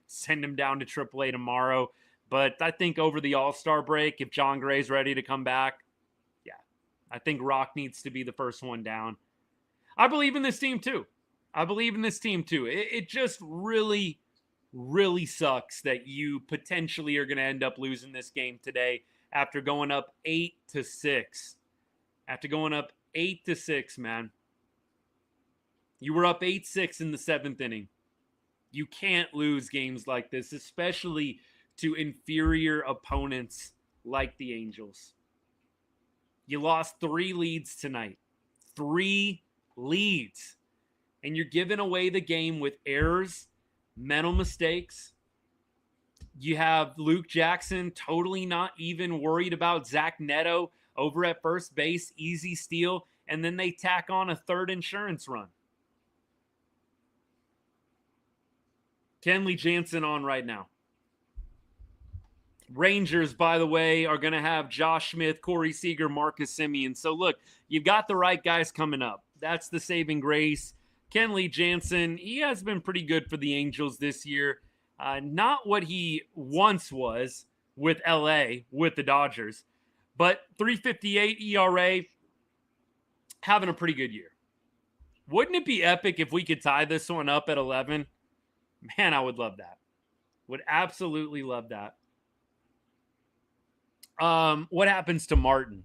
send him down to AAA tomorrow. But I think over the All-Star break, if John Gray's ready to come back, yeah, I think Rock needs to be the first one down. I believe in this team, too. It just really, really sucks that you potentially are going to end up losing this game today after going up 8-6. After going up 8-6, man. You were up 8-6 in the 7th inning. You can't lose games like this, especially to inferior opponents like the Angels. You lost 3 leads tonight. 3 leads. And you're giving away the game with errors, mental mistakes. You have Luke Jackson totally not even worried about Zach Neto over at first base, easy steal, and then they tack on a third insurance run. Kenley Jansen on right now. Rangers, by the way, are going to have Josh Smith, Corey Seager, Marcus Semien. So, look, you've got the right guys coming up. That's the saving grace. Kenley Jansen, he has been pretty good for the Angels this year. Not what he once was with LA, with the Dodgers. But 3.58 ERA, having a pretty good year. Wouldn't it be epic if we could tie this one up at 11? Man, I would love that. Would absolutely love that. What happens to Martin?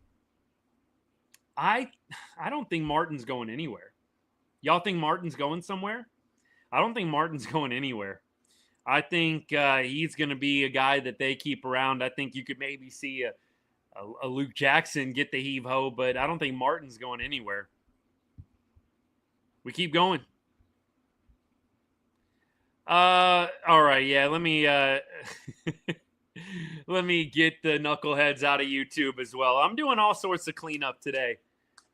I don't think Martin's going anywhere. Y'all think Martin's going somewhere? I don't think Martin's going anywhere. I think he's going to be a guy that they keep around. I think you could maybe see a Luke Jackson get the heave-ho, but I don't think Martin's going anywhere. We keep going. All right, yeah, let me let me get the knuckleheads out of YouTube as well. I'm doing all sorts of cleanup today.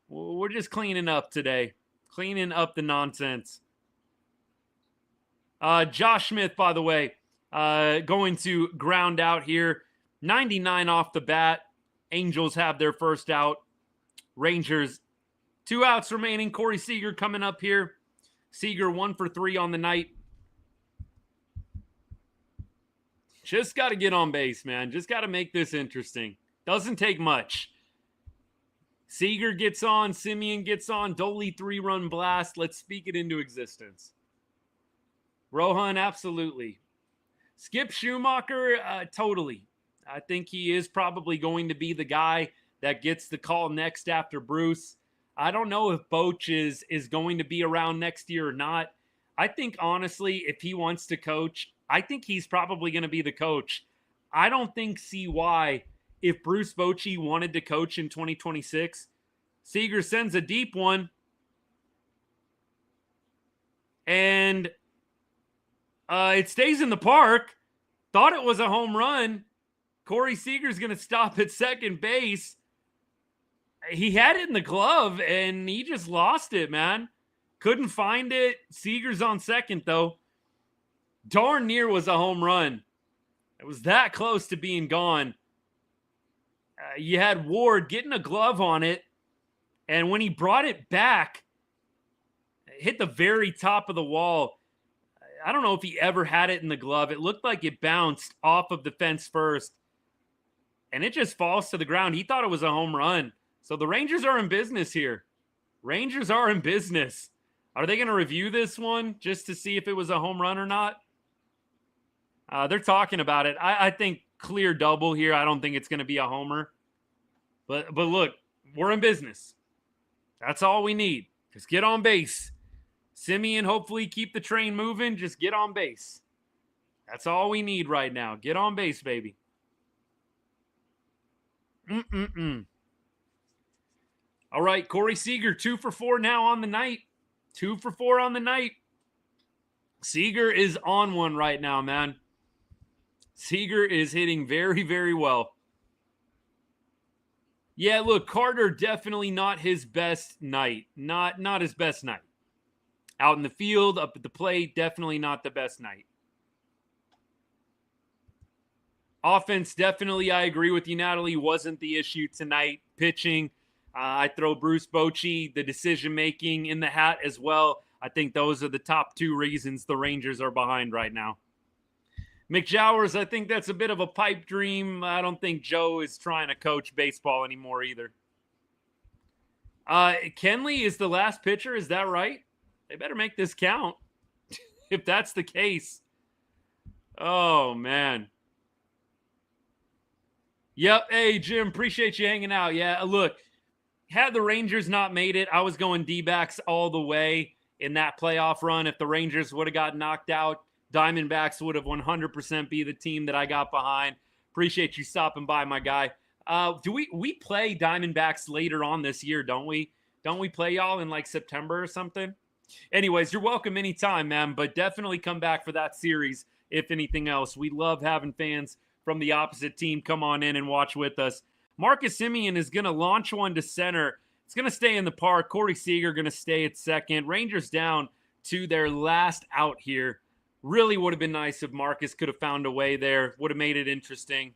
We're just cleaning up today. Cleaning up the nonsense. Josh Smith, by the way, going to ground out here. 99 off the bat. Angels have their first out. Rangers, 2 outs remaining. Corey Seager coming up here. Seager 1 for 3 on the night. Just got to get on base, man. Just got to make this interesting. Doesn't take much. Seager gets on, Semien gets on, Doley 3-run blast. Let's speak it into existence. Rohan, absolutely. Skip Schumacher, totally. I think he is probably going to be the guy that gets the call next after Bruce. I don't know if Bochy is going to be around next year or not. I think, honestly, if he wants to coach, I think he's probably going to be the coach. I don't see why, if Bruce Bochy wanted to coach in 2026, Seager sends a deep one, and it stays in the park. Thought it was a home run. Corey Seager's going to stop at second base. He had it in the glove, and he just lost it, man. Couldn't find it. Seager's on second, though. Darn near was a home run. It was that close to being gone. You had Ward getting a glove on it, and when he brought it back, it hit the very top of the wall. I don't know if he ever had it in the glove. It looked like it bounced off of the fence first, and it just falls to the ground. He thought it was a home run. So the Rangers are in business here. Rangers are in business. Are they going to review this one just to see if it was a home run or not? They're talking about it. I think clear double here. I don't think it's going to be a homer. But look, we're in business. That's all we need. Just get on base. Semien, hopefully keep the train moving. Just get on base. That's all we need right now. Get on base, baby. All right, Corey Seager, 2 for 4 now on the night. 2 for 4 on the night. Seager is on one right now, man. Seager is hitting very, very well. Yeah, look, Carter, definitely not his best night. Not his best night. Out in the field, up at the plate, definitely not the best night. Offense, definitely, I agree with you, Natalie, wasn't the issue tonight. Pitching, I throw Bruce Bochy, the decision-making, in the hat as well. I think those are the top 2 reasons the Rangers are behind right now. McJowers, I think that's a bit of a pipe dream. I don't think Joe is trying to coach baseball anymore either. Kenley is the last pitcher. Is that right? They better make this count if that's the case. Oh, man. Yep. Hey, Jim, appreciate you hanging out. Yeah, look, had the Rangers not made it, I was going D-backs all the way in that playoff run. If the Rangers would have got knocked out, Diamondbacks would have 100% be the team that I got behind. Appreciate you stopping by, my guy. Do we play Diamondbacks later on this year, don't we? Don't we play y'all in like September or something? Anyways, you're welcome anytime, man, but definitely come back for that series, if anything else. We love having fans from the opposite team come on in and watch with us. Marcus Semien is going to launch one to center. It's going to stay in the park. Corey Seager going to stay at second. Rangers down to their last out here. Really would have been nice if Marcus could have found a way there. Would have made it interesting.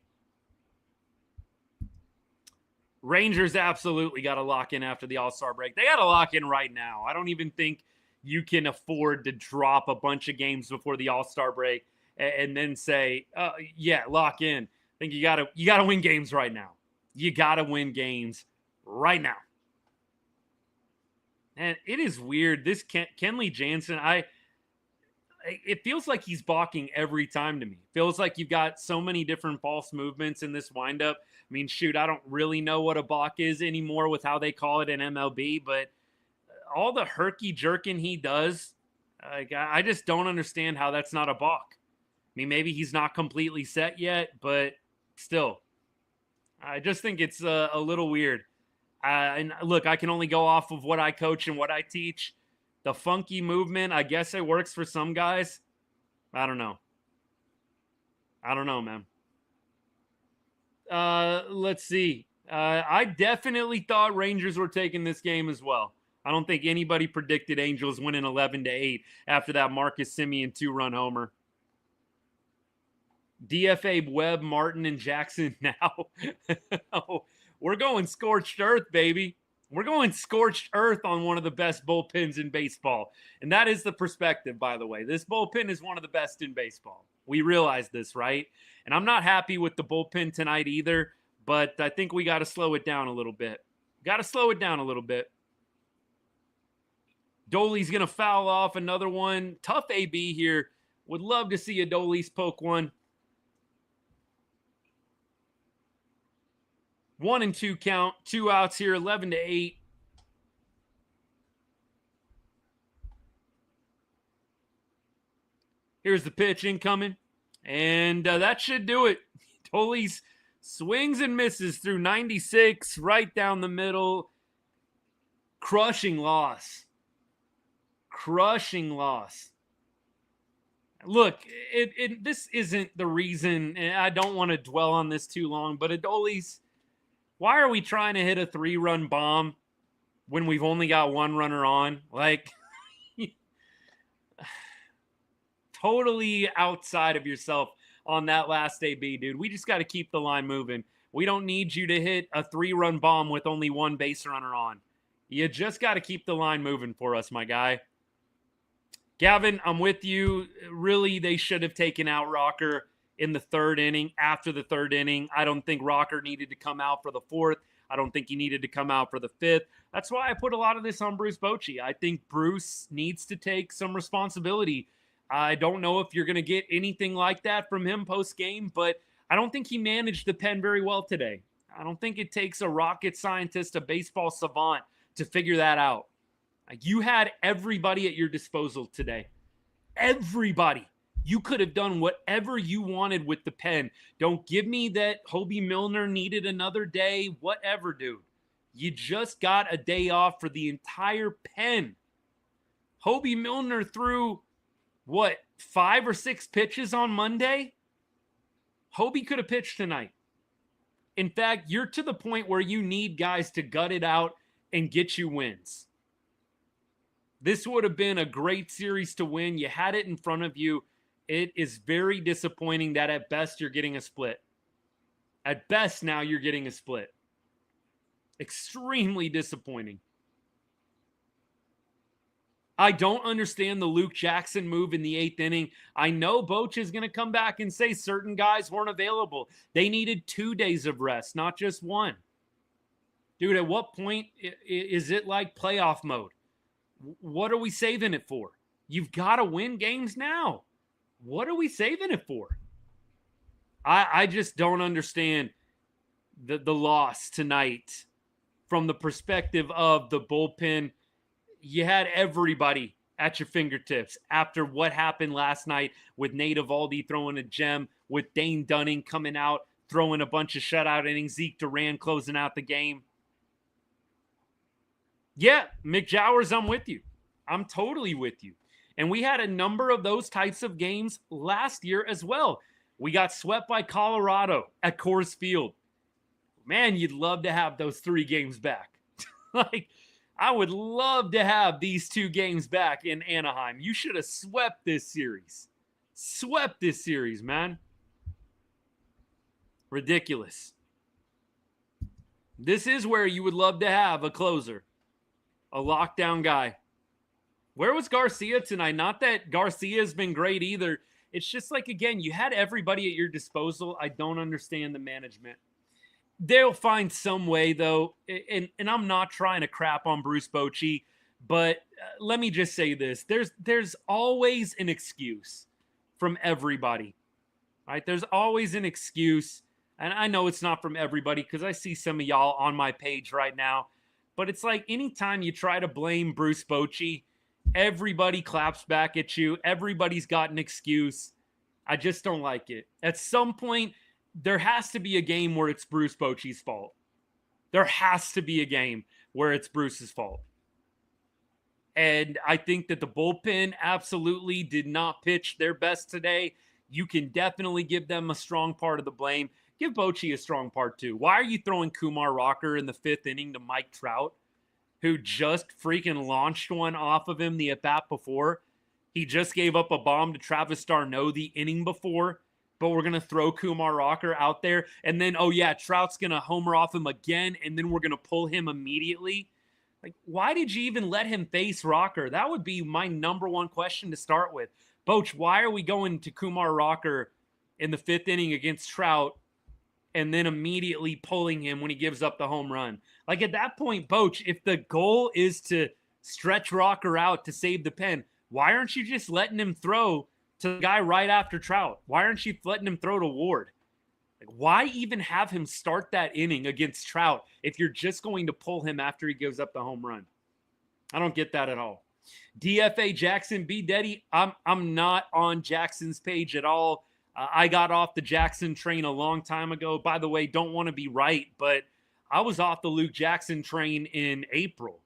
Rangers absolutely got to lock in after the All-Star break. They got to lock in right now. I don't even think you can afford to drop a bunch of games before the All-Star break and then say, yeah, lock in. I think you got to win games right now. You got to win games right now. And it is weird. This Kenley Jansen, it feels like he's balking every time to me. Feels like you've got so many different false movements in this windup. I mean, shoot, I don't really know what a balk is anymore with how they call it in MLB, but all the herky-jerking he does, I just don't understand how that's not a balk. I mean, maybe he's not completely set yet, but still, I just think it's a little weird. And look, I can only go off of what I coach and what I teach. The funky movement, I guess it works for some guys. I don't know. Man. Let's see. I definitely thought Rangers were taking this game as well. I don't think anybody predicted Angels winning 11-8 after that Marcus Semien 2-run homer. DFA Webb, Martin, and Jackson now. Oh, we're going scorched earth, baby. We're going scorched earth on one of the best bullpens in baseball. And that is the perspective, by the way. This bullpen is one of the best in baseball. We realize this, right? And I'm not happy with the bullpen tonight either. but I think we got to slow it down a little bit. Doley's going to foul off another one. Tough AB here. Would love to see a Doley's poke one. 1-2 count. 2 outs here. 11-8. Here's the pitch incoming. And that should do it. Doley's swings and misses through 96, right down the middle. Crushing loss. Look, this isn't the reason, and I don't want to dwell on this too long, but Adolis, why are we trying to hit a 3-run bomb when we've only got 1 runner on? Like, totally outside of yourself on that last AB, dude. We just got to keep the line moving. We don't need you to hit a 3-run bomb with only 1 base runner on. You just got to keep the line moving for us, my guy. Gavin, I'm with you. Really, they should have taken out Rocker in the 3rd inning. After the 3rd inning, I don't think Rocker needed to come out for the 4th. I don't think he needed to come out for the 5th. That's why I put a lot of this on Bruce Bochy. I think Bruce needs to take some responsibility. I don't know if you're going to get anything like that from him post-game, but I don't think he managed the pen very well today. I don't think it takes a rocket scientist, a baseball savant, to figure that out. You had everybody at your disposal today. Everybody. You could have done whatever you wanted with the pen. Don't give me that Hobie Milner needed another day. Whatever, dude. You just got a day off for the entire pen. Hobie Milner threw, 5 or 6 pitches on Monday? Hobie could have pitched tonight. In fact, you're to the point where you need guys to gut it out and get you wins. This would have been a great series to win. You had it in front of you. It is very disappointing that at best you're getting a split. At best now you're getting a split. Extremely disappointing. I don't understand the Luke Jackson move in the 8th inning. I know Bochy is going to come back and say certain guys weren't available. They needed 2 days of rest, not just 1. Dude, at what point is it like playoff mode? What are we saving it for? You've got to win games now. What are we saving it for? I just don't understand the loss tonight from the perspective of the bullpen. You had everybody at your fingertips after what happened last night with Nate Eovaldi throwing a gem, with Dane Dunning coming out, throwing a bunch of shutout innings, Zeke Duran closing out the game. Yeah, McJowers, I'm with you. I'm totally with you. And we had a number of those types of games last year as well. We got swept by Colorado at Coors Field. Man, you'd love to have those 3 games back. Like, I would love to have these 2 games back in Anaheim. You should have swept this series. Swept this series, man. Ridiculous. This is where you would love to have a closer. A lockdown guy. Where was Garcia tonight? Not that Garcia's been great either. It's just like, again, you had everybody at your disposal. I don't understand the management. They'll find some way, though, and I'm not trying to crap on Bruce Bochy, but let me just say this. There's always an excuse from everybody, right? There's always an excuse, and I know it's not from everybody because I see some of y'all on my page right now. But it's like anytime you try to blame Bruce Bochy, everybody claps back at you. Everybody's got an excuse. I just don't like it. At some point, there has to be a game where it's Bruce Bochy's fault. There has to be a game where it's Bruce's fault. And I think that the bullpen absolutely did not pitch their best today. You can definitely give them a strong part of the blame. Give Bochy a strong part too. Why are you throwing Kumar Rocker in the 5th inning to Mike Trout, who just freaking launched one off of him the at-bat before? He just gave up a bomb to Travis d'Arnaud the inning before, but we're going to throw Kumar Rocker out there. And then, oh yeah, Trout's going to homer off him again, and then we're going to pull him immediately. Like, why did you even let him face Rocker? That would be my number one question to start with. Boch, why are we going to Kumar Rocker in the 5th inning against Trout and then immediately pulling him when he gives up the home run. Like at that point, Boch, if the goal is to stretch Rocker out to save the pen, why aren't you just letting him throw to the guy right after Trout? Why aren't you letting him throw to Ward? Like, why even have him start that inning against Trout if you're just going to pull him after he gives up the home run? I don't get that at all. DFA Jackson B. Deddy, I'm not on Jackson's page at all. I got off the Jackson train a long time ago. By the way, don't want to be right, but I was off the Luke Jackson train in April.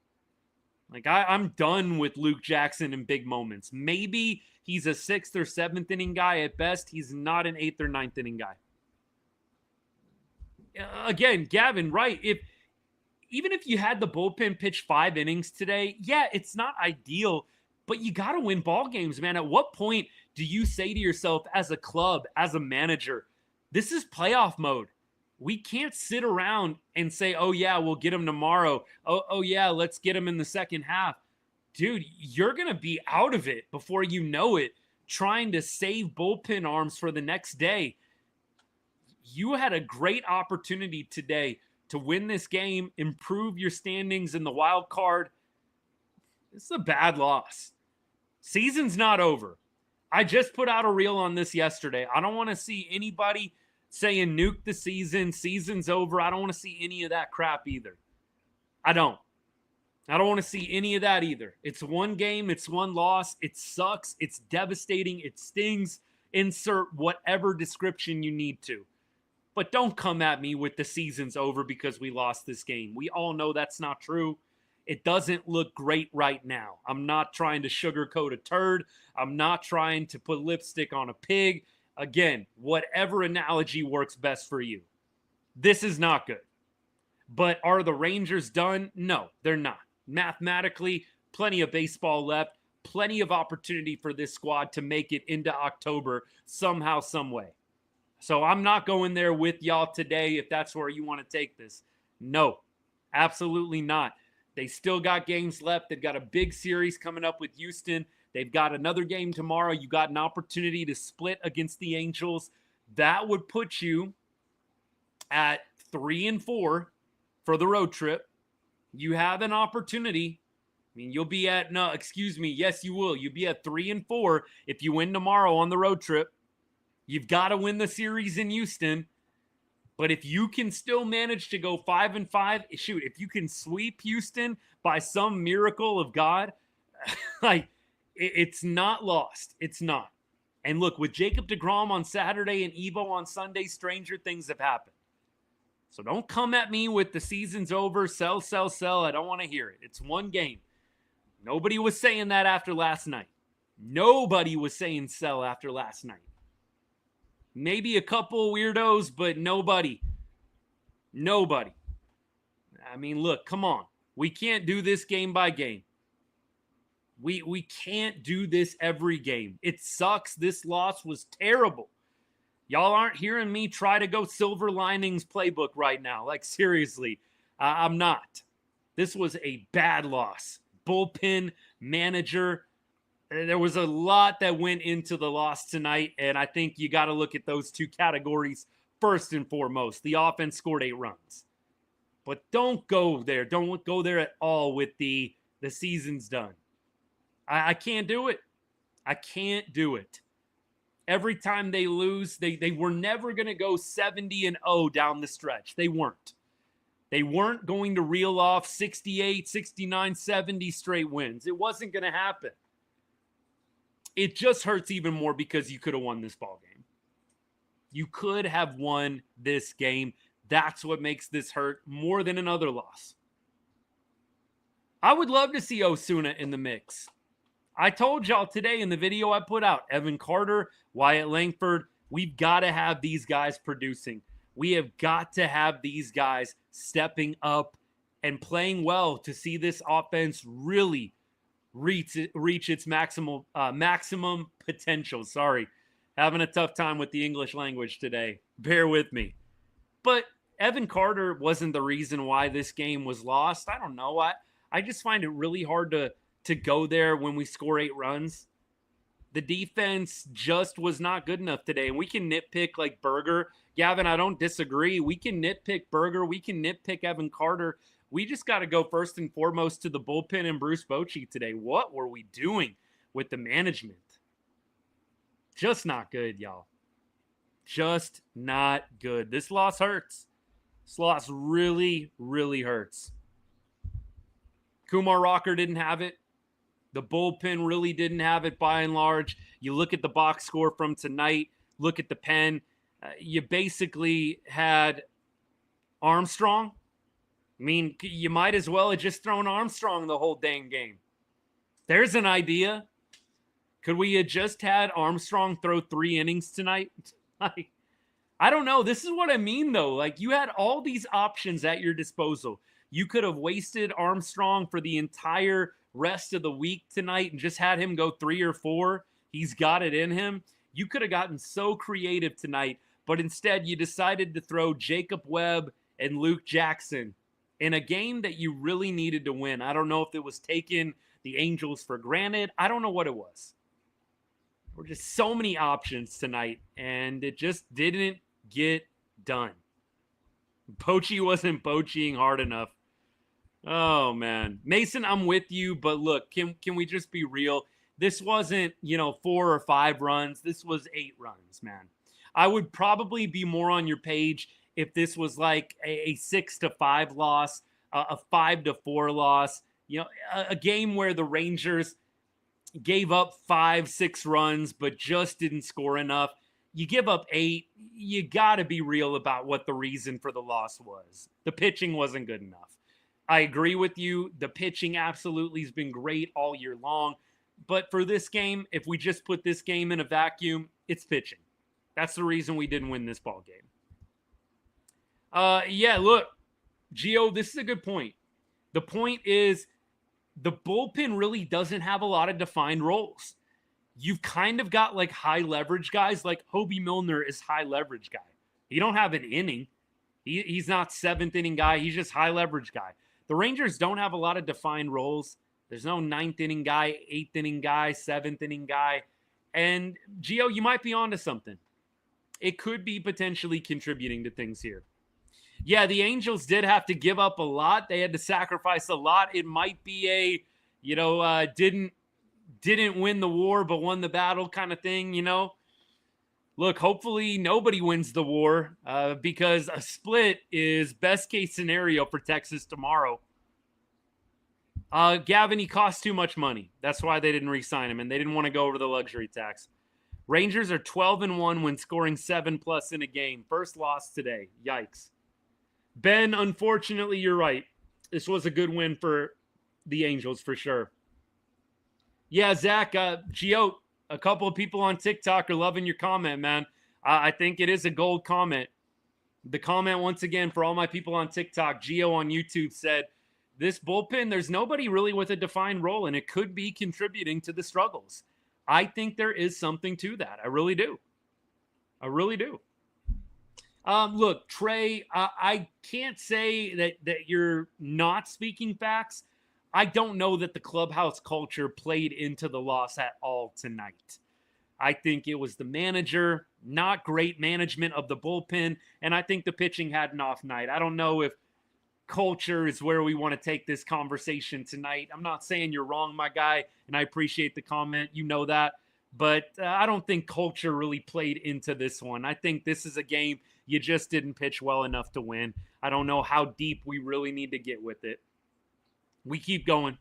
Like, I'm done with Luke Jackson in big moments. Maybe he's a 6th or 7th inning guy at best. He's not an 8th or 9th inning guy. Again, Gavin, right, even if you had the bullpen pitch 5 innings today, yeah, it's not ideal, but you got to win ball games, man. At what point do you say to yourself as a club, as a manager, this is playoff mode? We can't sit around and say, oh, yeah, we'll get him tomorrow. Oh, yeah, let's get him in the second half. Dude, you're going to be out of it before you know it, trying to save bullpen arms for the next day. You had a great opportunity today to win this game, improve your standings in the wild card. This is a bad loss. Season's not over. I just put out a reel on this yesterday. I don't want to see anybody saying nuke the season, season's over. I don't want to see any of that crap either. I don't want to see any of that either. It's one game, it's one loss. It sucks, it's devastating, it stings. Insert whatever description you need to. But don't come at me with the season's over because we lost this game. We all know that's not true. It doesn't look great right now. I'm not trying to sugarcoat a turd. I'm not trying to put lipstick on a pig. Again, whatever analogy works best for you. This is not good. But are the Rangers done? No, they're not. Mathematically, plenty of baseball left. Plenty of opportunity for this squad to make it into October somehow, some way. So I'm not going there with y'all today if that's where you want to take this. No, absolutely not. They still got games left. They've got a big series coming up with Houston. They've got another game tomorrow. You got an opportunity to split against the Angels. That would put you at 3-4 for the road trip. You have an opportunity. I mean, you'll be at, no, excuse me. Yes, you will. You'll be at 3-4 if you win tomorrow on the road trip. You've got to win the series in Houston. But if you can still manage to go 5-5, shoot, if you can sweep Houston by some miracle of God, like, it's not lost. It's not. And look, with Jacob deGrom on Saturday and Evo on Sunday, stranger things have happened. So don't come at me with the season's over, sell, sell, sell. I don't want to hear it. It's one game. Nobody was saying that after last night. Nobody was saying sell after last night. Maybe a couple weirdos, but nobody. Nobody. I mean, look, come on. We can't do this game by game. We can't do this every game. It sucks. This loss was terrible. Y'all aren't hearing me try to go silver linings playbook right now. Like, seriously, I'm not. This was a bad loss. Bullpen, manager. There was a lot that went into the loss tonight, and I think you got to look at those two categories first and foremost. The offense scored 8 runs. But don't go there. Don't go there at all with the season's done. I can't do it. I can't do it. Every time they lose, they were never going to go 70-0 down the stretch. They weren't. They weren't going to reel off 68, 69, 70 straight wins. It wasn't going to happen. It just hurts even more because you could have won this ball game. You could have won this game. That's what makes this hurt more than another loss. I would love to see Osuna in the mix. I told y'all today in the video I put out, Evan Carter, Wyatt Langford, we've got to have these guys producing. We have got to have these guys stepping up and playing well to see this offense really reach its maximum potential. Sorry, having a tough time with the English language today. Bear with me. But Evan Carter wasn't the reason why this game was lost. I don't know. I just find it really hard to go there when we score 8 runs. The defense just was not good enough today. And we can nitpick like Berger. Gavin, I don't disagree. We can nitpick Berger. We can nitpick Evan Carter. We just got to go first and foremost to the bullpen and Bruce Bochy today. What were we doing with the management? Just not good, y'all. Just not good. This loss hurts. This loss really, really hurts. Kumar Rocker didn't have it. The bullpen really didn't have it by and large. You look at the box score from tonight, look at the pen. You basically had Armstrong. I mean, you might as well have just thrown Armstrong the whole dang game. There's an idea. Could we have just had Armstrong throw 3 innings tonight? I don't know. This is what I mean, though. Like, you had all these options at your disposal. You could have wasted Armstrong for the entire rest of the week tonight and just had him go 3 or 4. He's got it in him. You could have gotten so creative tonight, but instead you decided to throw Jacob Webb and Luke Jackson in a game that you really needed to win. I don't know if it was taking the Angels for granted. I don't know what it was. There were just so many options tonight, and it just didn't get done. Bochy wasn't Bochying hard enough. Oh, man. Mason, I'm with you, but look, can we just be real? This wasn't, 4 or 5 runs. This was 8 runs, man. I would probably be more on your page if this was like a 6-5 loss, a 5-4 loss, a game where the Rangers gave up 5-6 runs, but just didn't score enough. You give up 8, you got to be real about what the reason for the loss was. The pitching wasn't good enough. I agree with you. The pitching absolutely has been great all year long. But for this game, if we just put this game in a vacuum, it's pitching. That's the reason we didn't win this ball game. Look, Gio, this is a good point. The point is the bullpen really doesn't have a lot of defined roles. You've kind of got like high leverage guys, like Hobie Milner is high leverage guy. He don't have an inning. He's not 7th inning guy. He's just high leverage guy. The Rangers don't have a lot of defined roles. There's no 9th inning guy, 8th inning guy, 7th inning guy. And Gio, you might be onto something. It could be potentially contributing to things here. Yeah, the Angels did have to give up a lot. They had to sacrifice a lot. It might be a, didn't win the war but won the battle kind of thing, Look, hopefully nobody wins the war because a split is best case scenario for Texas tomorrow. Gavin, he costs too much money. That's why they didn't re-sign him, and they didn't want to go over the luxury tax. Rangers are 12-1 when scoring 7+ in a game. First loss today. Yikes. Ben, unfortunately, you're right. This was a good win for the Angels for sure. Yeah, Zach, Gio, a couple of people on TikTok are loving your comment, man. I think it is a gold comment. The comment, once again, for all my people on TikTok, Gio on YouTube said, this bullpen, there's nobody really with a defined role, and it could be contributing to the struggles. I think there is something to that. I really do. I really do. Look, Trey, I can't say that you're not speaking facts. I don't know that the clubhouse culture played into the loss at all tonight. I think it was the manager, not great management of the bullpen, and I think the pitching had an off night. I don't know if culture is where we want to take this conversation tonight. I'm not saying you're wrong, my guy, and I appreciate the comment. You know that. But I don't think culture really played into this one. I think this is a game you just didn't pitch well enough to win. I don't know how deep we really need to get with it. We keep going.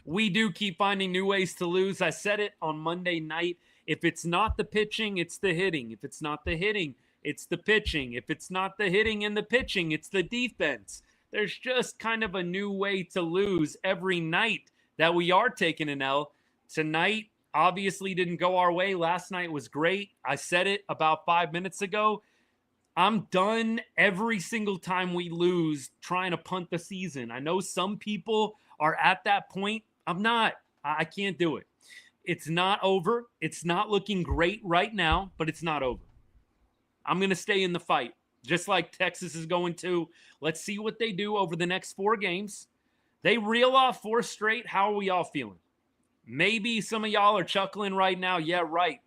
We do keep finding new ways to lose. I said it on Monday night. If it's not the pitching, it's the hitting. If it's not the hitting, it's the pitching. If it's not the hitting and the pitching, it's the defense. There's just kind of a new way to lose every night that we are taking an L. Tonight obviously didn't go our way. Last night was great. I said it about 5 minutes ago. I'm done every single time we lose trying to punt the season. I know some people are at that point. I'm not. I can't do it. It's not over. It's not looking great right now, but it's not over. I'm going to stay in the fight, just like Texas is going to. Let's see what they do over the next 4 games. They reel off 4 straight. How are we all feeling? Maybe some of y'all are chuckling right now. Yeah, right.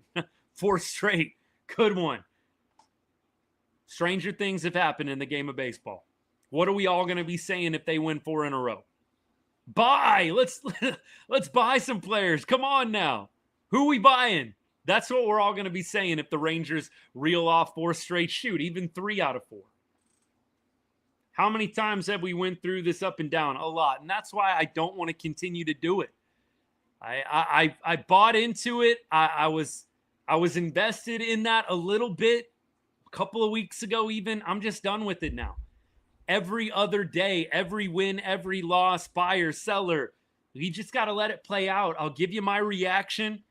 4 straight. Good one. Stranger things have happened in the game of baseball. What are we all going to be saying if they win 4 in a row? Buy. Let's buy some players. Come on now. Who we buying? That's what we're all going to be saying if the Rangers reel off 4 straight. Shoot, even 3 out of 4. How many times have we went through this up and down? A lot. And that's why I don't want to continue to do it. I bought into it. I was invested in that a little bit a couple of weeks ago even. I'm just done with it now. Every other day, every win, every loss, buyer, seller, you just got to let it play out. I'll give you my reaction.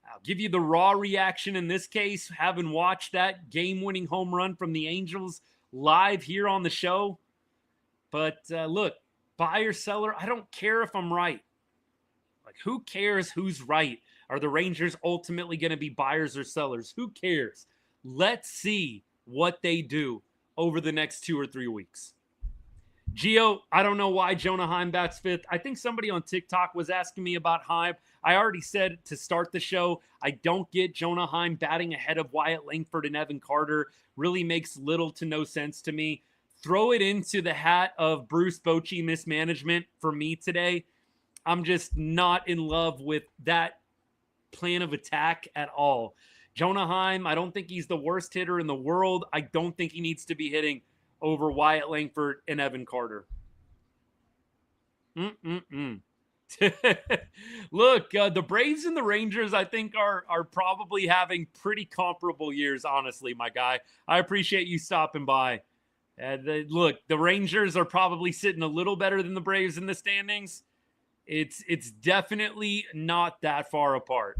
I'll give you the raw reaction in this case, having watched that game-winning home run from the Angels live here on the show. But look, buyer, seller, I don't care if I'm right. Like, who cares who's right? Are the Rangers ultimately going to be buyers or sellers? Who cares? Let's see what they do over the next 2 or 3 weeks. Gio, I don't know why Jonah Heim bats 5th. I think somebody on TikTok was asking me about Heim. I already said to start the show, I don't get Jonah Heim batting ahead of Wyatt Langford and Evan Carter. Really makes little to no sense to me. Throw it into the hat of Bruce Bochy mismanagement for me today. I'm just not in love with that plan of attack at all. Jonah Heim, I don't think he's the worst hitter in the world. I don't think he needs to be hitting over Wyatt Langford and Evan Carter. Look, the Braves and the Rangers, I think, are probably having pretty comparable years, honestly, my guy. I appreciate you stopping by. Look, the Rangers are probably sitting a little better than the Braves in the standings. It's definitely not that far apart.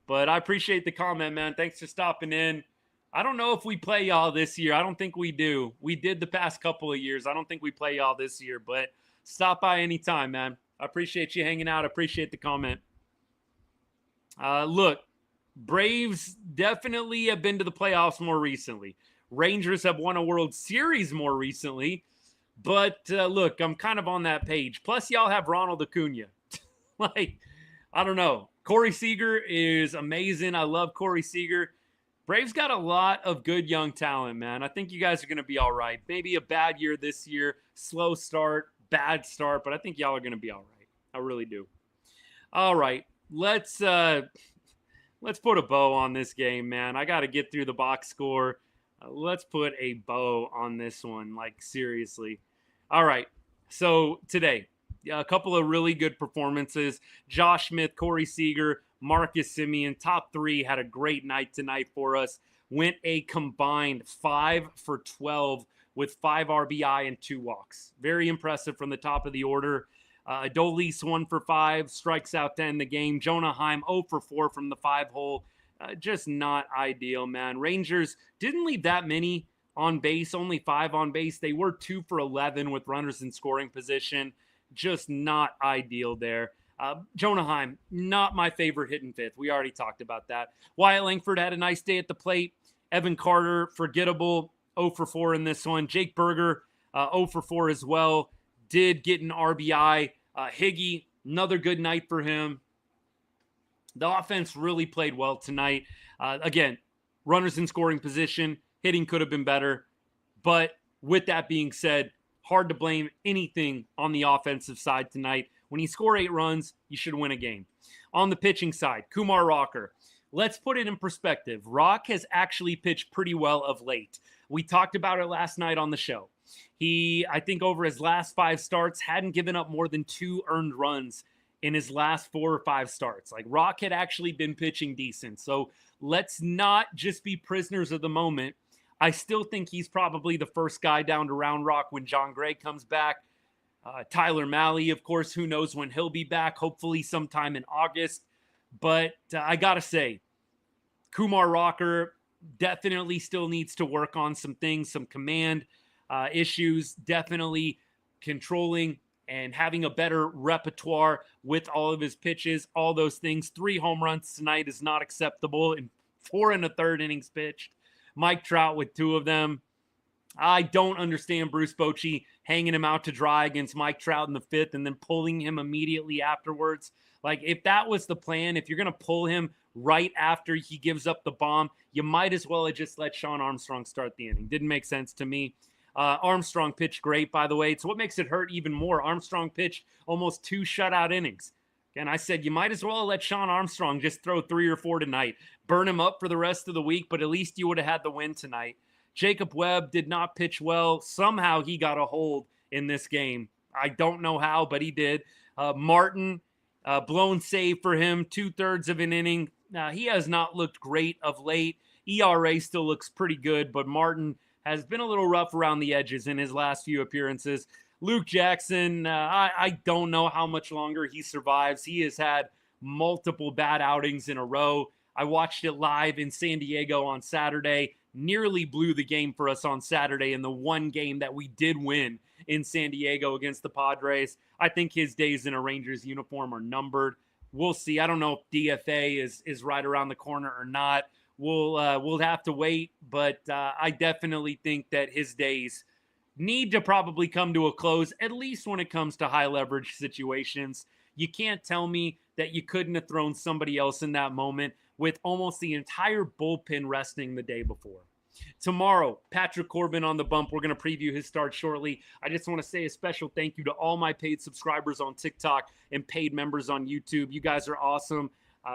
But I appreciate the comment, man. Thanks for stopping in. I don't know if we play y'all this year. I don't think we do. We did the past couple of years. I don't think we play y'all this year, but stop by anytime, man. I appreciate you hanging out. I appreciate the comment. Look, Braves definitely have been to the playoffs more recently. Rangers have won a World Series more recently. But look, I'm kind of on that page. Plus, y'all have Ronald Acuna. Like, I don't know. Corey Seager is amazing. I love Corey Seager. Braves got a lot of good young talent, man. I think you guys are going to be all right. Maybe a bad year this year. Slow start, bad start. But I think y'all are going to be all right. I really do. All right. Let's put a bow on this game, man. I got to get through the box score. Let's put a bow on this one. Like, seriously. All right. So today, a couple of really good performances. Josh Smith, Corey Seager, Marcus Semien, top 3 had a great night tonight for us. Went a combined 5 for 12 with 5 RBI and 2 walks. Very impressive from the top of the order. Adolis 1 for 5, strikes out to end the game. Jonah Heim 0 for 4 from the 5-hole. Just not ideal, man. Rangers didn't leave that many on base, only 5 on base. They were 2 for 11 with runners in scoring position. Just not ideal there. Jonah Heim, not my favorite hitting 5th. We already talked about that. Wyatt Langford had a nice day at the plate. Evan Carter, forgettable, 0 for 4 in this one. Jake Berger, 0 for 4 as well. Did get an RBI. Higgy, another good night for him. The offense really played well tonight. Again, runners in scoring position. Hitting could have been better. But with that being said, hard to blame anything on the offensive side tonight. When you score 8 runs, you should win a game. On the pitching side, Kumar Rocker. Let's put it in perspective. Rock has actually pitched pretty well of late. We talked about it last night on the show. He, I think over his last 5 starts, hadn't given up more than 2 earned runs in his last 4 or 5 starts. Like, Rock had actually been pitching decent. So let's not just be prisoners of the moment. I still think he's probably the first guy down to Round Rock when John Gray comes back. Tyler Mahle, of course, who knows when he'll be back, hopefully sometime in August. But I got to say, Kumar Rocker definitely still needs to work on some things, some command issues, definitely controlling and having a better repertoire with all of his pitches, all those things. 3 home runs tonight is not acceptable in 4 1/3 innings pitched. Mike Trout with 2 of them. I don't understand Bruce Bochy hanging him out to dry against Mike Trout in the 5th and then pulling him immediately afterwards. Like, if that was the plan, if you're going to pull him right after he gives up the bomb, you might as well have just let Sean Armstrong start the inning. Didn't make sense to me. Armstrong pitched great, by the way. It's what makes it hurt even more. Armstrong pitched almost 2 shutout innings. And I said, you might as well let Sean Armstrong just throw 3 or 4 tonight. Burn him up for the rest of the week, but at least you would have had the win tonight. Jacob Webb did not pitch well. Somehow he got a hold in this game. I don't know how, but he did. Martin, blown save for him, 2/3 of an inning. He has not looked great of late. ERA still looks pretty good, but Martin has been a little rough around the edges in his last few appearances. Luke Jackson, I don't know how much longer he survives. He has had multiple bad outings in a row. I watched it live in San Diego on Saturday. Nearly blew the game for us on Saturday in the one game that we did win in San Diego against the Padres. I think his days in a Rangers uniform are numbered. We'll see. I don't know if DFA is right around the corner or not. We'll have to wait, but I definitely think that his days need to probably come to a close, at least when it comes to high leverage situations. You can't tell me that you couldn't have thrown somebody else in that moment with almost the entire bullpen resting the day before. Tomorrow, Patrick Corbin on the bump. We're going to preview his start shortly. I just want to say a special thank you to all my paid subscribers on TikTok and paid members on YouTube. You guys are awesome.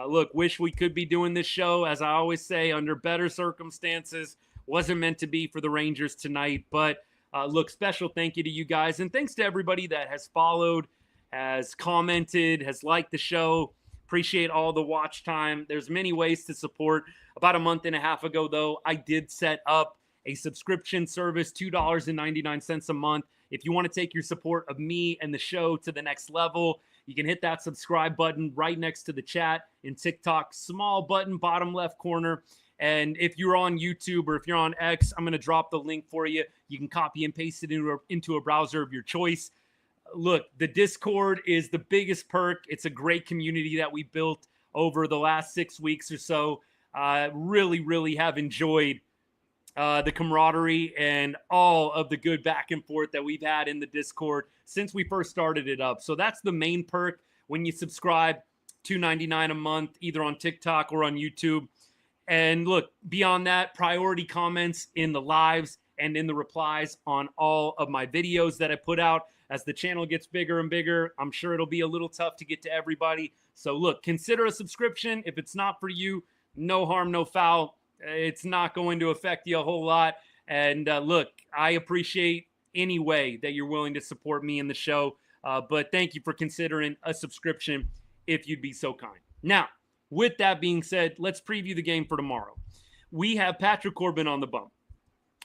Look, wish we could be doing this show, as I always say, under better circumstances. Wasn't meant to be for the Rangers tonight, but look, special thank you to you guys. And thanks to everybody that has followed, has commented, has liked the show. Appreciate all the watch time. There's many ways to support. About a month and a half ago, though, I did set up a subscription service, $2.99 a month. If you want to take your support of me and the show to the next level, you can hit that subscribe button right next to the chat in TikTok, small button, bottom left corner. And if you're on YouTube or if you're on X, I'm going to drop the link for you. You can copy and paste it into a browser of your choice. Look, the Discord is the biggest perk. It's a great community that we built over the last 6 weeks or so. Really, really have enjoyed the camaraderie and all of the good back and forth that we've had in the Discord since we first started it up. So that's the main perk when you subscribe, $2.99 a month, either on TikTok or on YouTube. And look, beyond that, priority comments in the lives and in the replies on all of my videos that I put out. As the channel gets bigger and bigger, I'm sure it'll be a little tough to get to everybody. So look, consider a subscription. If it's not for you, no harm, no foul. It's not going to affect you a whole lot. And look, I appreciate any way that you're willing to support me in the show. But thank you for considering a subscription if you'd be so kind. Now, with that being said, let's preview the game for tomorrow. We have Patrick Corbin on the bump.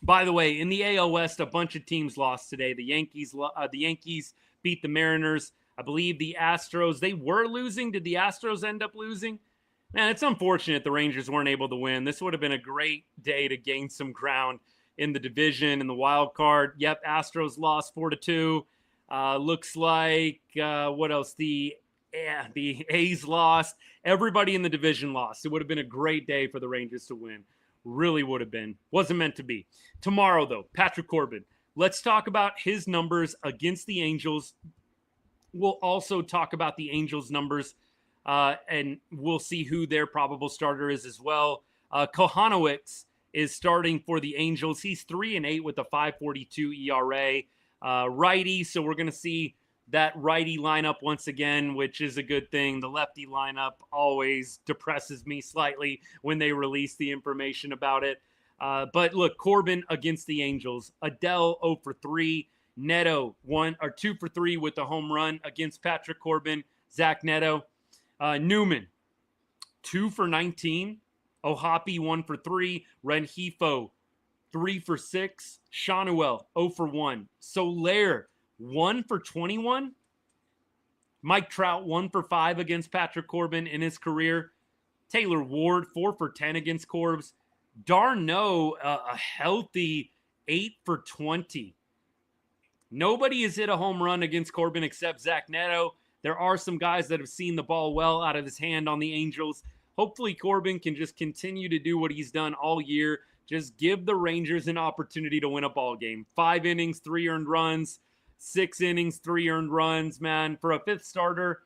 By the way, in the AL West, a bunch of teams lost today. The Yankees beat the Mariners. I believe the Astros, they were losing. Did the Astros end up losing? Man, it's unfortunate the Rangers weren't able to win. This would have been a great day to gain some ground in the division and the wild card. Yep, Astros lost 4-2. Looks like, what else? The A's lost. Everybody in the division lost. It would have been a great day for the Rangers to win. Really would have been. Wasn't meant to be. Tomorrow, though, Patrick Corbin. Let's talk about his numbers against the Angels. We'll also talk about the Angels' numbers, and we'll see who their probable starter is as well. Kohanowicz is starting for the Angels. He's 3-8 with a 5.42 ERA. Righty, so we're going to see that righty lineup once again, which is a good thing. The lefty lineup always depresses me slightly when they release the information about it. But look, Corbin against the Angels. Adele 0 for 3. Neto 2 for 3 with a home run against Patrick Corbin. Zach Neto. Newman 2 for 19. Ohapi 1 for 3. Rengifo 3 for 6. Shanuel 0 for 1. Soler 1 for 21. Mike Trout 1 for 5 against Patrick Corbin in his career. Taylor Ward 4 for 10 against Corbs. Darno a healthy 8 for 20. Nobody has hit a home run against Corbin except Zach Neto. There are some guys that have seen the ball well out of his hand on the Angels. Hopefully Corbin can just continue to do what he's done all year. Just give the Rangers an opportunity to win a ball game. 5 innings, 3 earned runs, 6 innings, 3 earned runs, man. For a fifth starter,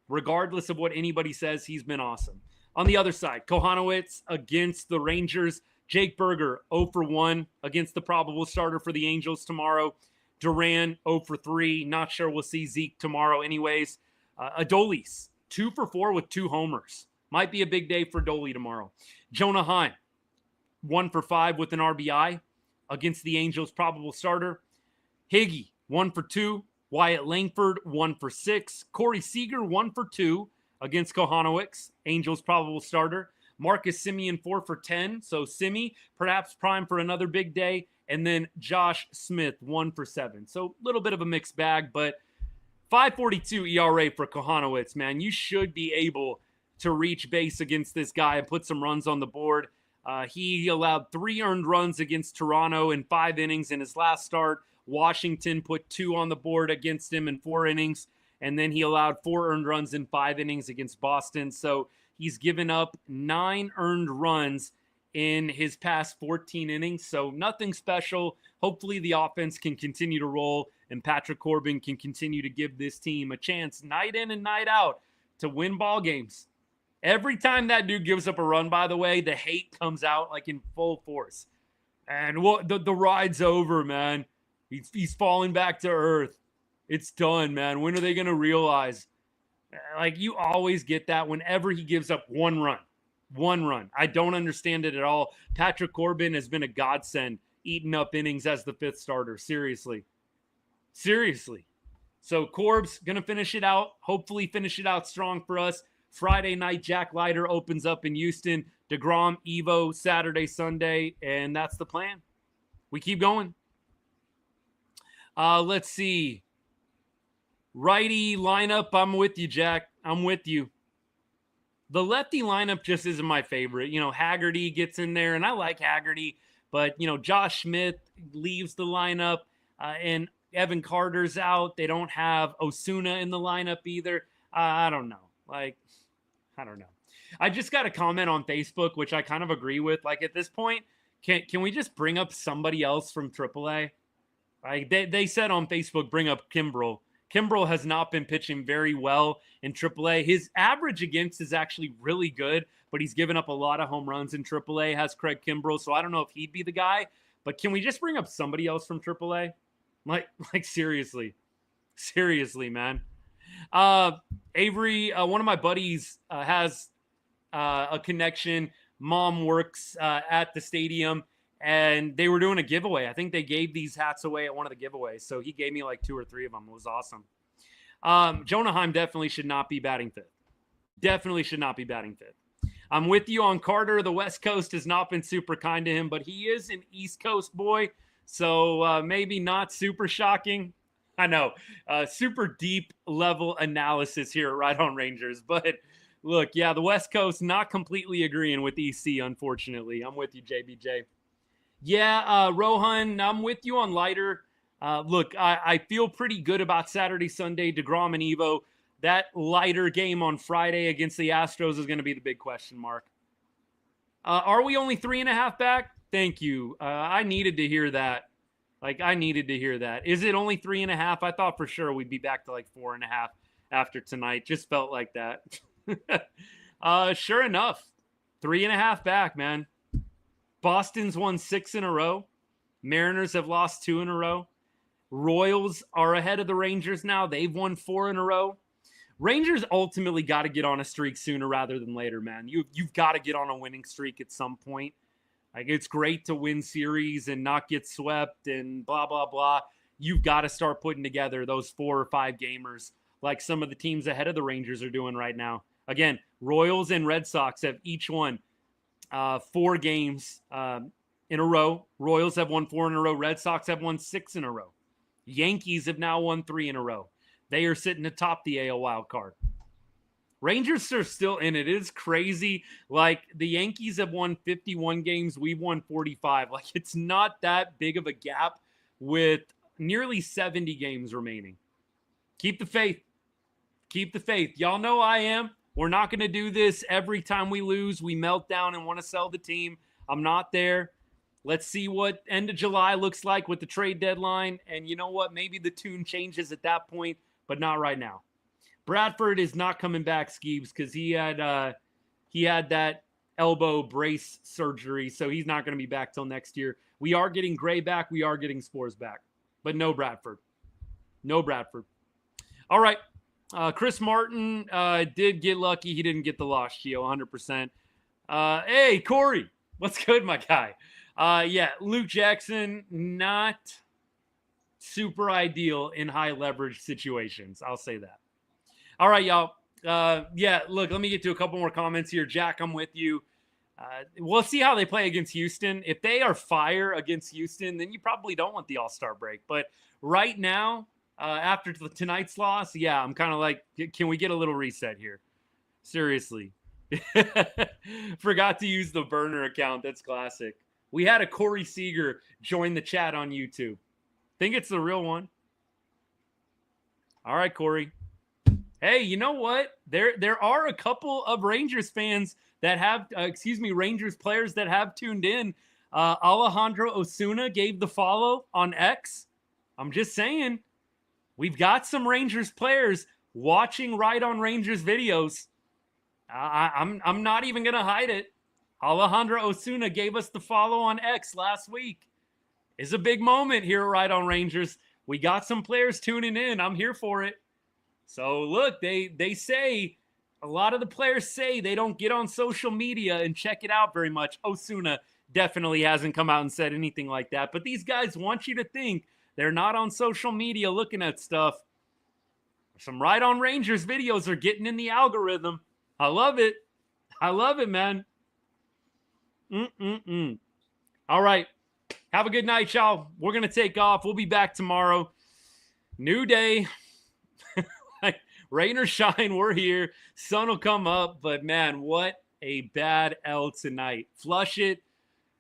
regardless of what anybody says, he's been awesome. On the other side, Kohanowitz against the Rangers. Jake Berger, 0 for 1 against the probable starter for the Angels tomorrow. Duran, 0 for 3. Not sure we'll see Zeke tomorrow anyways. Adolis, 2 for 4 with 2 homers. Might be a big day for Dolly tomorrow. Jonah Heim, 1 for 5 with an RBI against the Angels' probable starter. Higgy, 1 for 2. Wyatt Langford, 1 for 6. Corey Seager, 1 for 2 against Kohanowicz, Angels' probable starter. Marcus Semien, 4 for 10. So Simi, perhaps prime for another big day. And then Josh Smith, 1 for 7. So a little bit of a mixed bag, but 5.42 ERA for Kohanowicz, man. You should be able to reach base against this guy and put some runs on the board. He allowed 3 earned runs against Toronto in 5 innings in his last start. Washington put 2 on the board against him in 4 innings. And then he allowed 4 earned runs in 5 innings against Boston. So he's given up 9 earned runs in his past 14 innings. So nothing special. Hopefully the offense can continue to roll and Patrick Corbin can continue to give this team a chance night in and night out to win ball games. Every time that dude gives up a run, by the way, the hate comes out like in full force. And the ride's over, man. He's falling back to earth. It's done, man. When are they going to realize? Like, you always get that whenever he gives up one run. One run. I don't understand it at all. Patrick Corbin has been a godsend eating up innings as the 5th starter. Seriously. So Corb's going to finish it out. Hopefully finish it out strong for us. Friday night, Jack Leiter opens up in Houston. DeGrom, Evo, Saturday, Sunday. And that's the plan. We keep going. Let's see. Righty lineup. I'm with you, Jack. I'm with you. The lefty lineup just isn't my favorite. You know, Haggerty gets in there, and I like Haggerty. But, you know, Josh Smith leaves the lineup, and Evan Carter's out. They don't have Osuna in the lineup either. I don't know. I don't know. I just got a comment on Facebook, which I kind of agree with. Like, at this point, can we just bring up somebody else from AAA? Like, they said on Facebook, bring up Kimbrel. Kimbrel has not been pitching very well in AAA. His average against is actually really good, but he's given up a lot of home runs in AAA, has Craig Kimbrel, so I don't know if he'd be the guy. But can we just bring up somebody else from AAA? Like seriously. Seriously, man. Avery, one of my buddies has a connection. Mom works at the stadium, and they were doing a giveaway. I think they gave these hats away at one of the giveaways, so he gave me like 2 or 3 of them. It was awesome. Jonah Heim definitely should not be batting 5th. Definitely should not be batting 5th. I'm with you on Carter. The West Coast has not been super kind to him, but he is an East Coast boy, so maybe not super shocking. I know, super deep level analysis here at Right On Rangers. But look, yeah, the West Coast not completely agreeing with EC, unfortunately. I'm with you, JBJ. Yeah, Rohan, I'm with you on Leiter. Look, I feel pretty good about Saturday, Sunday, DeGrom and Evo. That Leiter game on Friday against the Astros is going to be the big question mark. Are we only 3.5 back? Thank you. I needed to hear that. I needed to hear that. Is it only 3.5? I thought for sure we'd be back to 4.5 after tonight. Just felt like that. Sure enough, 3.5 back, man. Boston's won 6 in a row. Mariners have lost 2 in a row. Royals are ahead of the Rangers now. They've won 4 in a row. Rangers ultimately got to get on a streak sooner rather than later, man. You've got to get on a winning streak at some point. It's great to win series and not get swept and blah, blah, blah. You've got to start putting together those 4 or 5 gamers like some of the teams ahead of the Rangers are doing right now. Again, Royals and Red Sox have each won 4 games in a row. Royals have won 4 in a row. Red Sox have won 6 in a row. Yankees have now won 3 in a row. They are sitting atop the AL wild card. Rangers are still in it. It is crazy. The Yankees have won 51 games. We've won 45. It's not that big of a gap with nearly 70 games remaining. Keep the faith. Keep the faith. Y'all know I am. We're not going to do this every time we lose. We melt down and want to sell the team. I'm not there. Let's see what end of July looks like with the trade deadline. And you know what? Maybe the tune changes at that point, but not right now. Bradford is not coming back, Skeebs, because he had that elbow brace surgery, so he's not going to be back till next year. We are getting Gray back. We are getting Spores back, but no Bradford. No Bradford. All right. Chris Martin did get lucky. He didn't get the loss, Gio, 100%. Hey, Corey. What's good, my guy? Yeah, Luke Jackson, not super ideal in high leverage situations. I'll say that. All right, y'all. Yeah, look, let me get to a couple more comments here. Jack, I'm with you. We'll see how they play against Houston. If they are fire against Houston, then you probably don't want the All-Star break. But right now, after tonight's loss, yeah, I'm kind of like, can we get a little reset here? Seriously. Forgot to use the burner account. That's classic. We had a Corey Seager join the chat on YouTube. Think it's the real one. All right, Corey. Hey, you know what? There are a couple of Rangers fans that have, Rangers players that have tuned in. Alejandro Osuna gave the follow on X. I'm just saying, we've got some Rangers players watching Right on Rangers videos. I'm not even going to hide it. Alejandro Osuna gave us the follow on X last week. It's a big moment here at Right on Rangers. We got some players tuning in. I'm here for it. So, look, they say, a lot of the players say they don't get on social media and check it out very much. Osuna definitely hasn't come out and said anything like that. But these guys want you to think they're not on social media looking at stuff. Some Right on Rangers videos are getting in the algorithm. I love it. I love it, man. All right. Have a good night, y'all. We're going to take off. We'll be back tomorrow. New day. Rain or shine, we're here. Sun will come up, but man, what a bad L tonight. Flush it.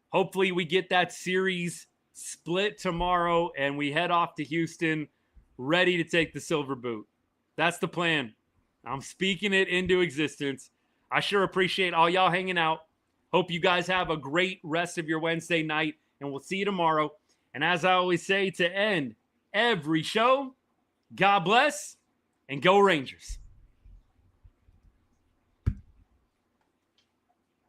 Hopefully we get that series split tomorrow and we head off to Houston ready to take the silver boot. That's the plan. I'm speaking it into existence. I sure appreciate all y'all hanging out. Hope you guys have a great rest of your Wednesday night, and we'll see you tomorrow. And as I always say to end every show, God bless. And go Rangers.